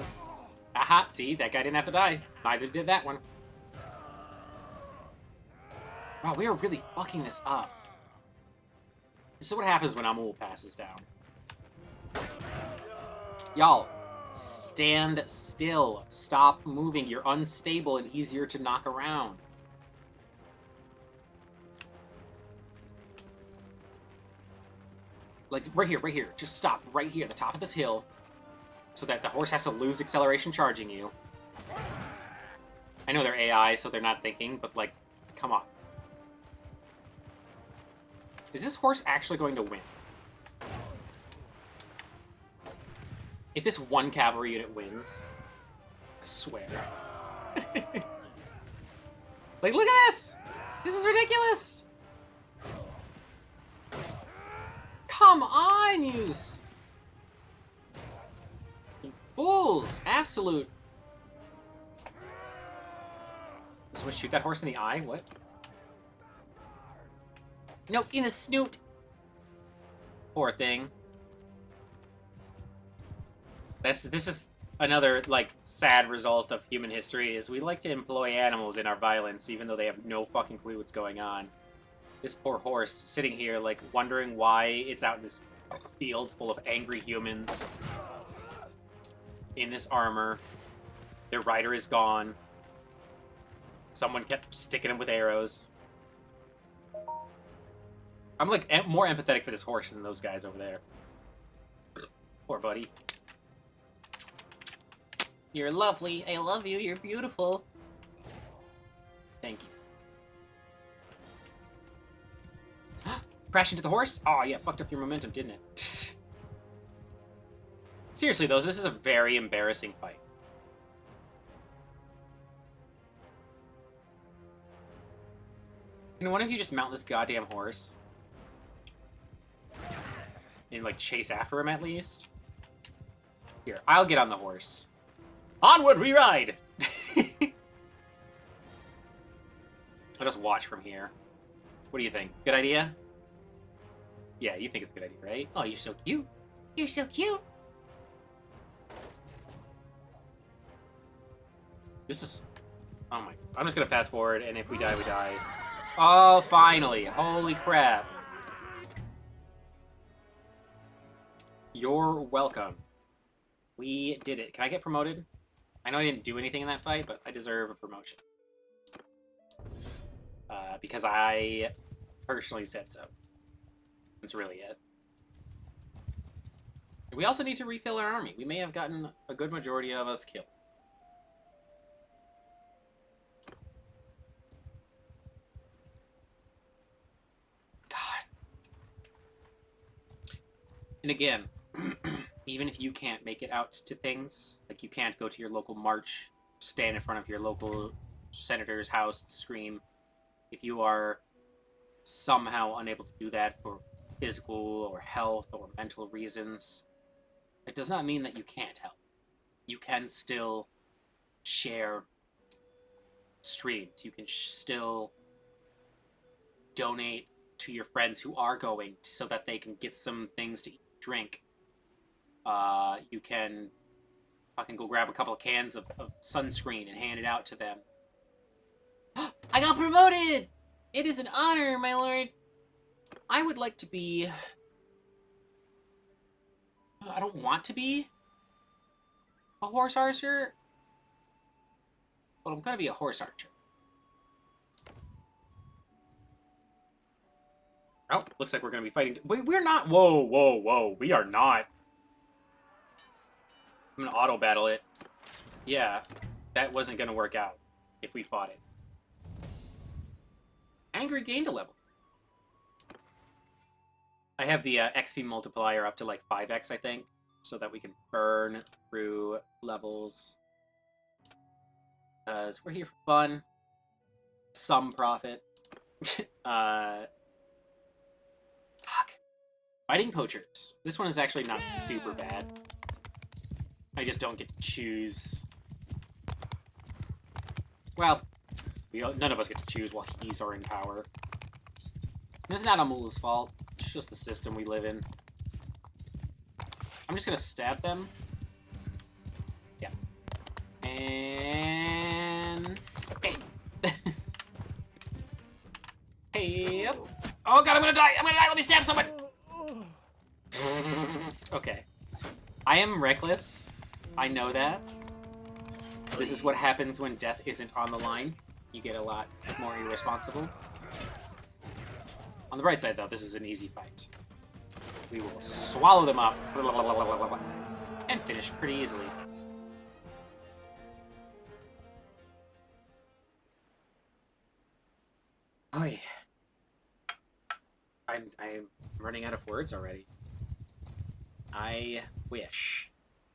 Aha, see? That guy didn't have to die. Neither did that one. Wow, we are really fucking this up. This is what happens when Amul passes down. Y'all, stand still. Stop moving. You're unstable and easier to knock around. Like, right here, right here. Just stop right here, the top of this hill, so that the horse has to lose acceleration charging you. I know they're AI, so they're not thinking, but, like, come on. Is this horse actually going to win? If this one cavalry unit wins, I swear. Like, look at this! This is ridiculous! Come on, you fools! Absolute. Someone shoot that horse in the eye? What? No, in the snoot! Poor thing. This is another, like, sad result of human history, is we like to employ animals in our violence, even though they have no fucking clue what's going on. This poor horse sitting here, like, wondering why it's out in this field full of angry humans. In this armor. Their rider is gone. Someone kept sticking him with arrows. I'm, like, more empathetic for this horse than those guys over there. Poor buddy. You're lovely. I love you. You're beautiful. Thank you. Crash into the horse? Oh, yeah, fucked up your momentum, didn't it? Seriously, though, this is a very embarrassing fight. Can one of you just mount this goddamn horse? And, like, chase after him, at least? Here, I'll get on the horse. Onward we ride! I'll just watch from here. What do you think? Good idea? Yeah, you think it's a good idea, right? Oh, you're so cute. You're so cute. This is... Oh my... I'm just gonna fast forward, and if we die, we die. Oh, finally! Holy crap. You're welcome. We did it. Can I get promoted? I know I didn't do anything in that fight, but I deserve a promotion. Because I personally said so. That's really it. We also need to refill our army. We may have gotten a good majority of us killed. God. And again, even if you can't make it out to things, like you can't go to your local march, stand in front of your local senator's house, scream, if you are somehow unable to do that for physical or health or mental reasons, it does not mean that you can't help. You can still share streams. You can still donate to your friends who are going so that they can get some things to eat, drink. You can fucking go grab a couple of cans of sunscreen and hand it out to them. I got promoted! It is an honor, my lord. I would like to be... I don't want to be a horse archer, but I'm gonna be a horse archer. Oh, looks like we're gonna be fighting... Wait, we're not... Whoa, whoa, whoa. We are not. I'm gonna auto-battle it. Yeah, that wasn't gonna work out if we fought it. Angry gained a level. I have the XP multiplier up to like 5x, I think, so that we can burn through levels. Because we're here for fun. Some profit. Fuck. Fighting poachers. This one is actually not super bad. I just don't get to choose. Well, none of us get to choose while he's are in power. And it's not Amula's fault. It's just the system we live in. I'm just gonna stab them. Yeah. And... Okay. Hey. Oh god, I'm gonna die! I'm gonna die! Let me stab someone! Okay. I am reckless. I know that. This is what happens when death isn't on the line. You get a lot more irresponsible. On the bright side, though, this is an easy fight. We will swallow them up and finish pretty easily. Oy. I'm running out of words already. I wish.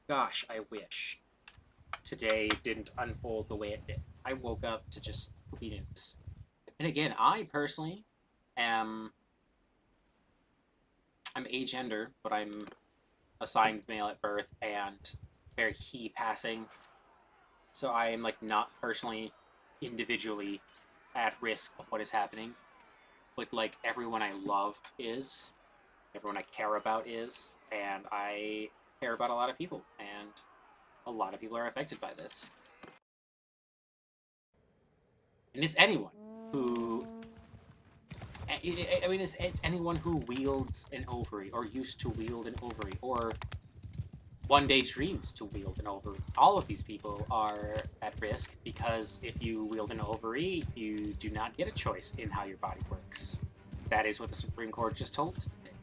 Gosh, I wish today didn't unfold the way it did. I woke up to just poopy news. And again, I personally am I'm agender, but I'm assigned male at birth and very he passing. So I am like not personally individually at risk of what is happening. But like everyone I love is, everyone I care about is, and I care about a lot of people, and a lot of people are affected by this. And it's anyone who I mean, it's anyone who wields an ovary, or used to wield an ovary, or one day dreams to wield an ovary. All of these people are at risk because if you wield an ovary, you do not get a choice in how your body works. That is what the Supreme Court just told us today.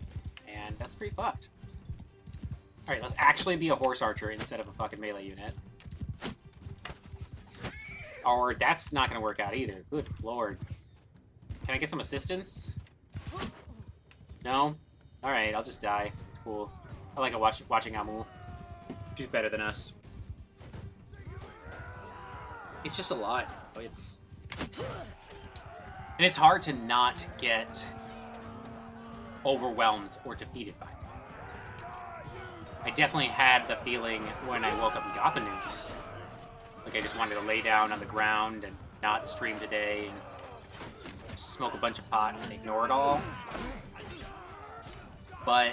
And that's pretty fucked. Alright, let's actually be a horse archer instead of a fucking melee unit. Or that's not gonna work out either. Good lord. Can I get some assistance? No? Alright, I'll just die. It's cool. I like watching Amu. She's better than us. It's just a lot. It's... And it's hard to not get overwhelmed or defeated by it. I definitely had the feeling when I woke up and got the news. Like I just wanted to lay down on the ground and not stream today and just smoke a bunch of pot and ignore it all. But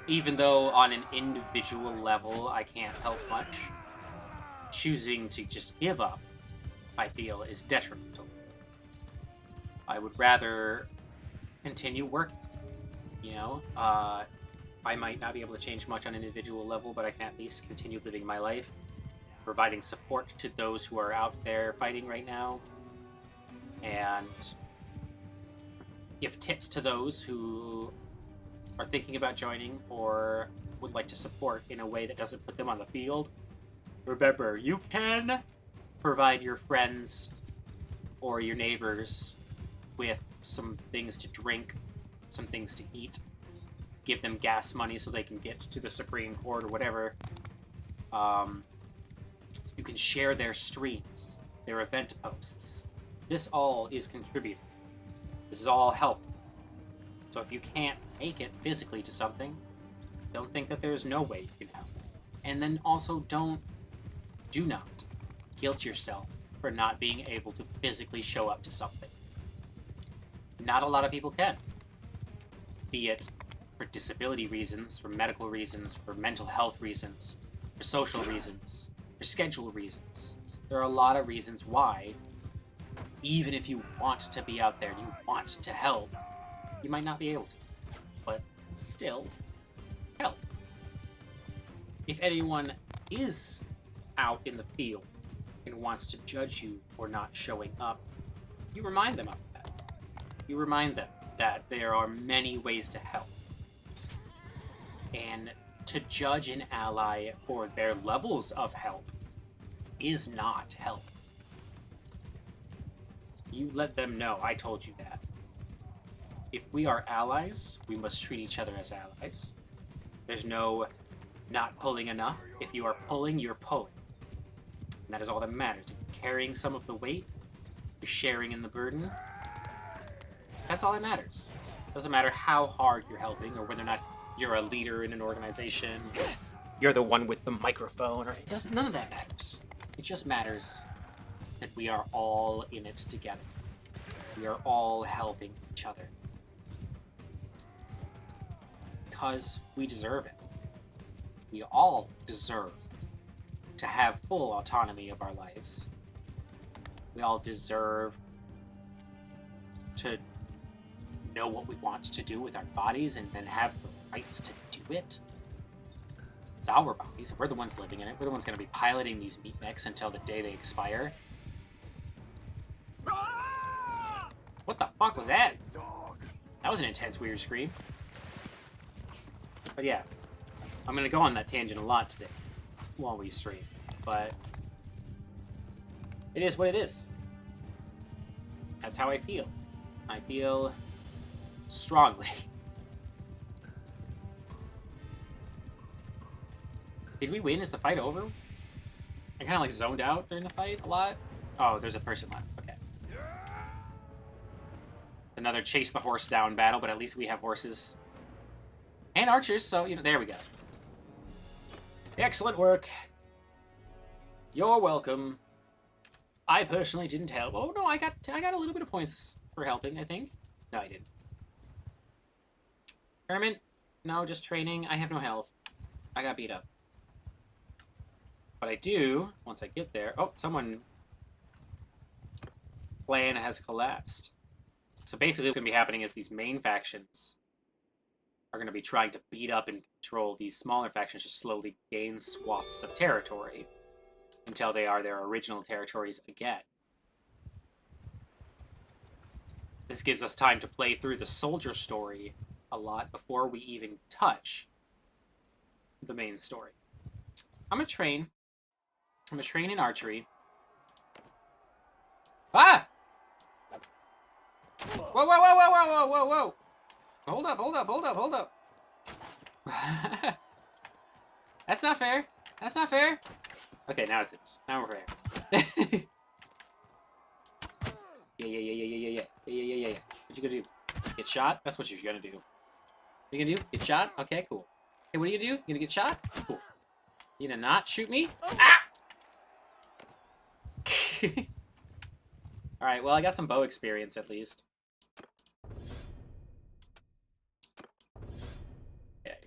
even though on an individual level I can't help much, choosing to just give up, I feel, is detrimental. I would rather continue working. You know, I might not be able to change much on an individual level, but I can at least continue living my life, providing support to those who are out there fighting right now, and give tips to those who are thinking about joining or would like to support in a way that doesn't put them on the field. Remember, you can provide your friends or your neighbors with some things to drink, some things to eat, give them gas money so they can get to the Supreme Court or whatever. You can share their streams, their event posts. This all is contributing. This is all help. So if you can't make it physically to something, don't think that there's no way you can help. And then also do not guilt yourself for not being able to physically show up to something. Not a lot of people can. Be it for disability reasons, for medical reasons, for mental health reasons, for social reasons, for schedule reasons. There are a lot of reasons why, even if you want to be out there and you want to help, you might not be able to. But still, help. If anyone is out in the field and wants to judge you for not showing up, you remind them of that. You remind them that there are many ways to help. And to judge an ally for their levels of help is not help. You let them know, I told you that. If we are allies, we must treat each other as allies. There's no not pulling enough. If you are pulling, you're pulling. And that is all that matters. If you're carrying some of the weight, you're sharing in the burden. That's all that matters. Doesn't matter how hard you're helping or whether or not you're a leader in an organization, you're the one with the microphone, or none of that matters. It just matters that we are all in it together. We are all helping each other. Because we deserve it. We all deserve to have full autonomy of our lives. We all deserve to know what we want to do with our bodies and then have the rights to do it. It's our bodies. We're the ones living in it. We're the ones going to be piloting these meat mechs until the day they expire. What the fuck was that? That was an intense, weird scream. But yeah, I'm going to go on that tangent a lot today while we stream. But it is what it is. At That's how I feel. I feel strongly. Did we win? Is the fight over? I kind of like zoned out during the fight a lot. Oh, there's a person left. Okay. Another chase the horse down battle, but at least we have horses and archers, so, you know, there we go. Excellent work. You're welcome. I personally didn't help. Oh, no, I got a little bit of points for helping, I think. No, I didn't. Tournament? No, just training. I have no health. I got beat up. But I do, once I get there... Oh, someone... Plan has collapsed. So basically what's going to be happening is these main factions are going to be trying to beat up and control these smaller factions to slowly gain swaths of territory until they are their original territories again. This gives us time to play through the soldier story a lot before we even touch the main story. I'm going to train. I'm going to train in archery. Ah! Whoa, whoa, whoa, whoa, whoa, whoa, whoa, whoa! Hold up, hold up, hold up, hold up. That's not fair. That's not fair. Okay, now it's now we're fair. Yeah. What you gonna do? Get shot? That's what you're gonna do. What you gonna do? Get shot? Okay, cool. Hey, what are you gonna do? You gonna get shot? Cool. You gonna not shoot me? Ah! Alright, well, I got some bow experience at least. Okay.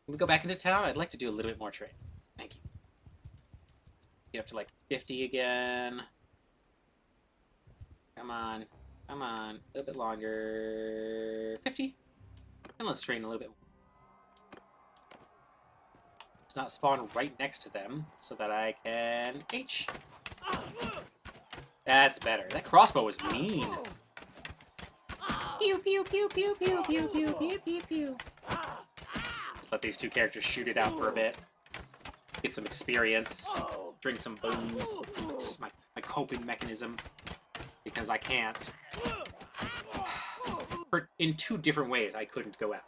Can we go back into town? I'd like to do a little bit more trade. Thank you. Get up to like 50 again. Come on. Come on. A little bit longer. 50. And let's train a little bit more. Let's not spawn right next to them so that I can H. That's better. That crossbow was mean. Pew pew pew pew pew pew pew pew pew pew. Just let these two characters shoot it out for a bit. Get some experience. Drink some booze. My coping mechanism. Because I can't. In two different ways, I couldn't go out.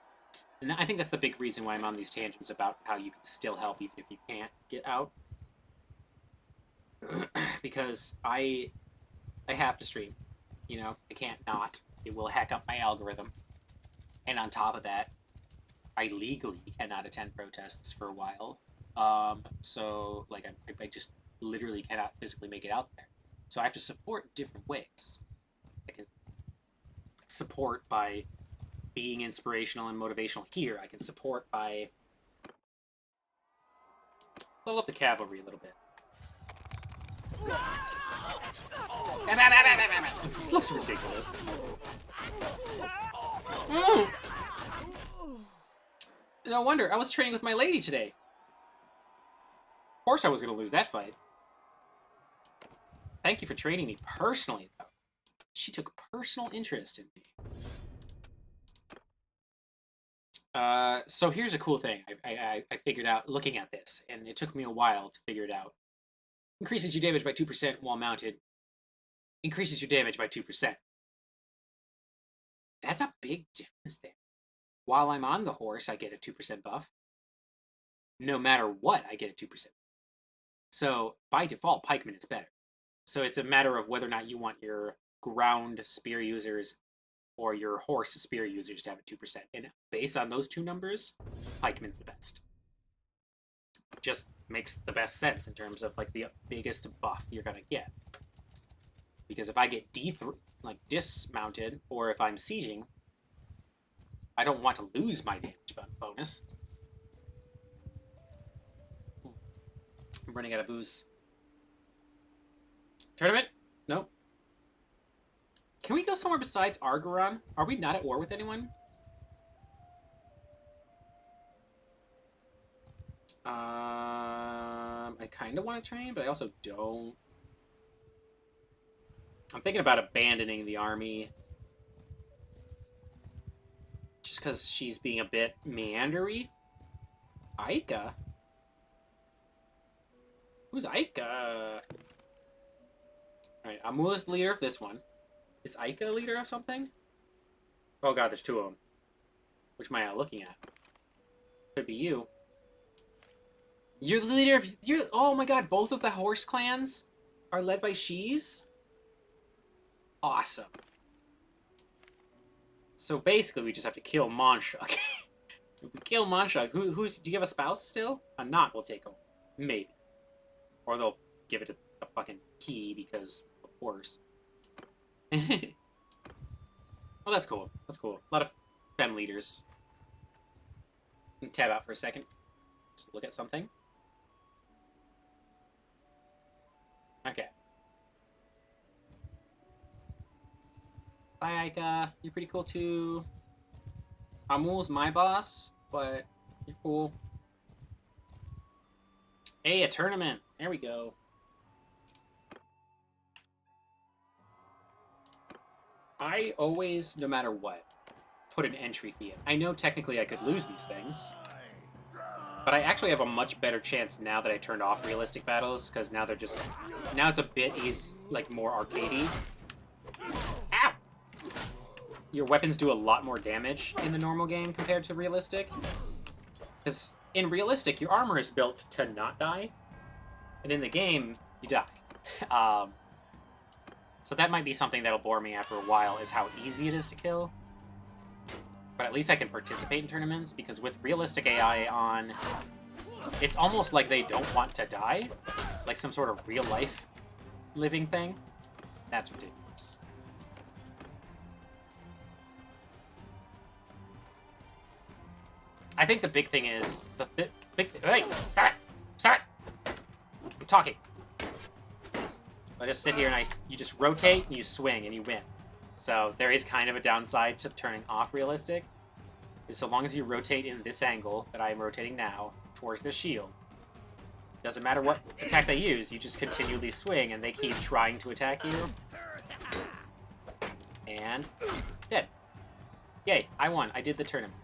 And I think that's the big reason why I'm on these tangents about how you can still help even if you can't get out. Because I have to stream. You know, I can't not. It will hack up my algorithm. And on top of that, I legally cannot attend protests for a while. So, like, I just literally cannot physically make it out there. So I have to support in different ways. I can support by being inspirational and motivational here. I can support by level up the cavalry a little bit. This looks ridiculous. No wonder. I was training with my lady today. Of course I was going to lose that fight. Thank you for training me personally, though. She took personal interest in me. So here's a cool thing I figured out looking at this, and it took me a while to figure it out. Increases your damage by 2% while mounted. Increases your damage by 2%. That's a big difference there. While I'm on the horse, I get a 2% buff. No matter what, I get a 2%. So, by default, pikeman is better. So it's a matter of whether or not you want your ground spear users or your horse spear users to have a 2%. And based on those two numbers, pikeman's the best. Just makes the best sense in terms of like the biggest buff you're gonna get. Because if I get dismounted, or if I'm sieging, I don't want to lose my damage bonus. I'm running out of booze. Tournament? Nope. Can we go somewhere besides Argoron? Are we not at war with anyone? I kind of want to train, but I also don't. I'm thinking about abandoning the army. Just because she's being a bit meandery. Aika? Who's Aika? Alright, Amula's the leader of this one. Is Aika a leader of something? Oh god, there's two of them. Which am I looking at? Could be you. You're the leader of... Oh my god, both of the horse clans are led by Shis? Awesome. So basically, we just have to kill Monshuk. If we kill Monshuk, who's... Do you have a spouse still? A Not will take him. Maybe. Or they'll give it a fucking key because, of course. Oh, that's cool. That's cool. A lot of fem leaders. Tab out for a second. Just look at something. Okay. Bye, Aika. You're pretty cool, too. Amul's my boss, but you're cool. Hey, a tournament. There we go. I always, no matter what, put an entry fee in. I know technically I could lose these things, but I actually have a much better chance now that I turned off realistic battles, because now they're just... Now it's a bit like, more arcadey. Ow! Your weapons do a lot more damage in the normal game compared to realistic. Because in realistic, your armor is built to not die, and in the game, you die. So that might be something that'll bore me after a while, is how easy it is to kill. But at least I can participate in tournaments, because with realistic AI on, it's almost like they don't want to die. Like some sort of real-life living thing. That's ridiculous. I think the big thing is... Hey! Stop it! Stop it! I'm talking. I just sit here and you just rotate and you swing and you win. So there is kind of a downside to turning off realistic. Is so long as you rotate in this angle that I am rotating now towards the shield, doesn't matter what attack they use, you just continually swing and they keep trying to attack you. And dead. Yay, I won. I did the tournament.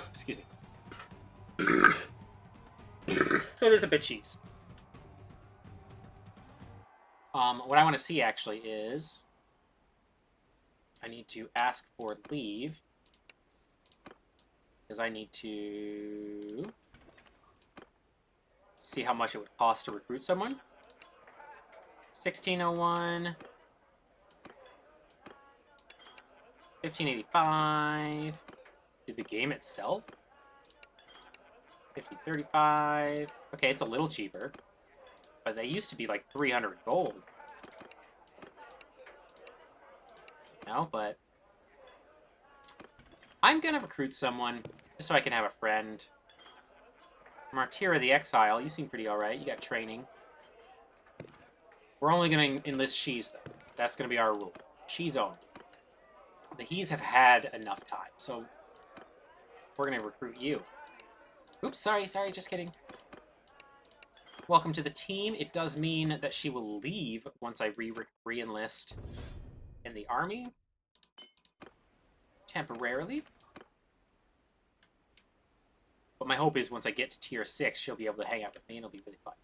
Excuse me. So it is a bit cheese. What I want to see, actually, is... I need to ask for leave. Because I need to... see how much it would cost to recruit someone. 1601... 1585... Did the game itself? 5035... Okay, it's a little cheaper. But they used to be like 300 gold. No, but... I'm gonna recruit someone, just so I can have a friend. Martyra the Exile, you seem pretty alright. You got training. We're only gonna enlist Shis, though. That's gonna be our rule. Shis only. The He's have had enough time, so... We're gonna recruit you. Oops, sorry, just kidding. Welcome to the team. It does mean that she will leave once I re-enlist in the army. Temporarily. But my hope is once I get to tier 6, she'll be able to hang out with me and it'll be really fun.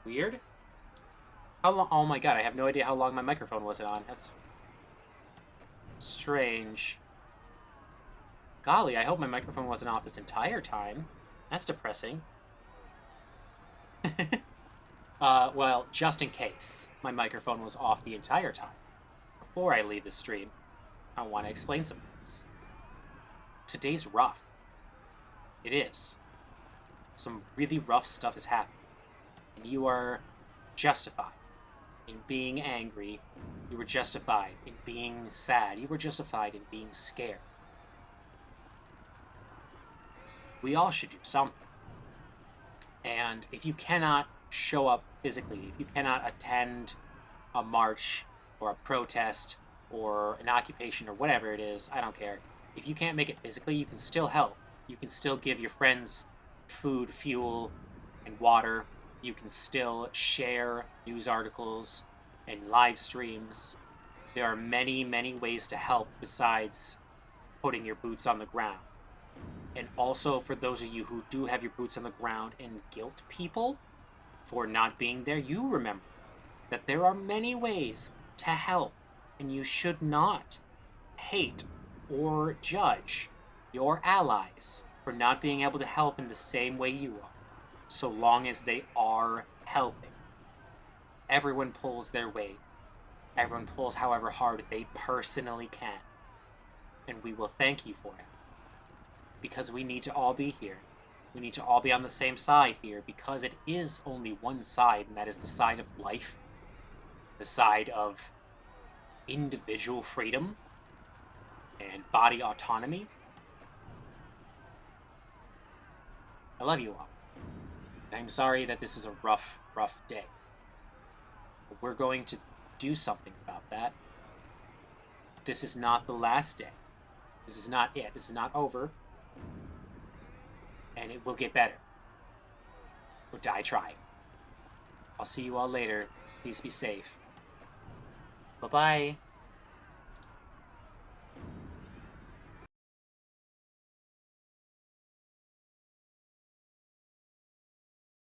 Weird? How long? Oh my god, I have no idea how long my microphone wasn't on. That's strange. Golly, I hope my microphone wasn't off this entire time. That's depressing. Well, just in case my microphone was off the entire time, before I leave the stream, I want to explain some things. Today's rough. It is. Some really rough stuff is happening. And you are justified in being angry. You were justified in being sad. You were justified in being scared. We all should do something. And if you cannot show up physically, if you cannot attend a march or a protest or an occupation or whatever it is, I don't care. If you can't make it physically, you can still help. You can still give your friends food, fuel, and water. You can still share news articles and live streams. There are many, many ways to help besides putting your boots on the ground. And also, for those of you who do have your boots on the ground and guilt people for not being there, you remember that there are many ways to help, and you should not hate or judge your allies for not being able to help in the same way you are, so long as they are helping. Everyone pulls their weight. Everyone pulls however hard they personally can. And we will thank you for it. Because we need to all be here. We need to all be on the same side here, because it is only one side, and that is the side of life. The side of individual freedom and body autonomy. I love you all. I'm sorry that this is a rough, rough day. But we're going to do something about that. This is not the last day. This is not it. This is not over. And it will get better. Or die trying. I'll see you all later. Please be safe. Bye-bye.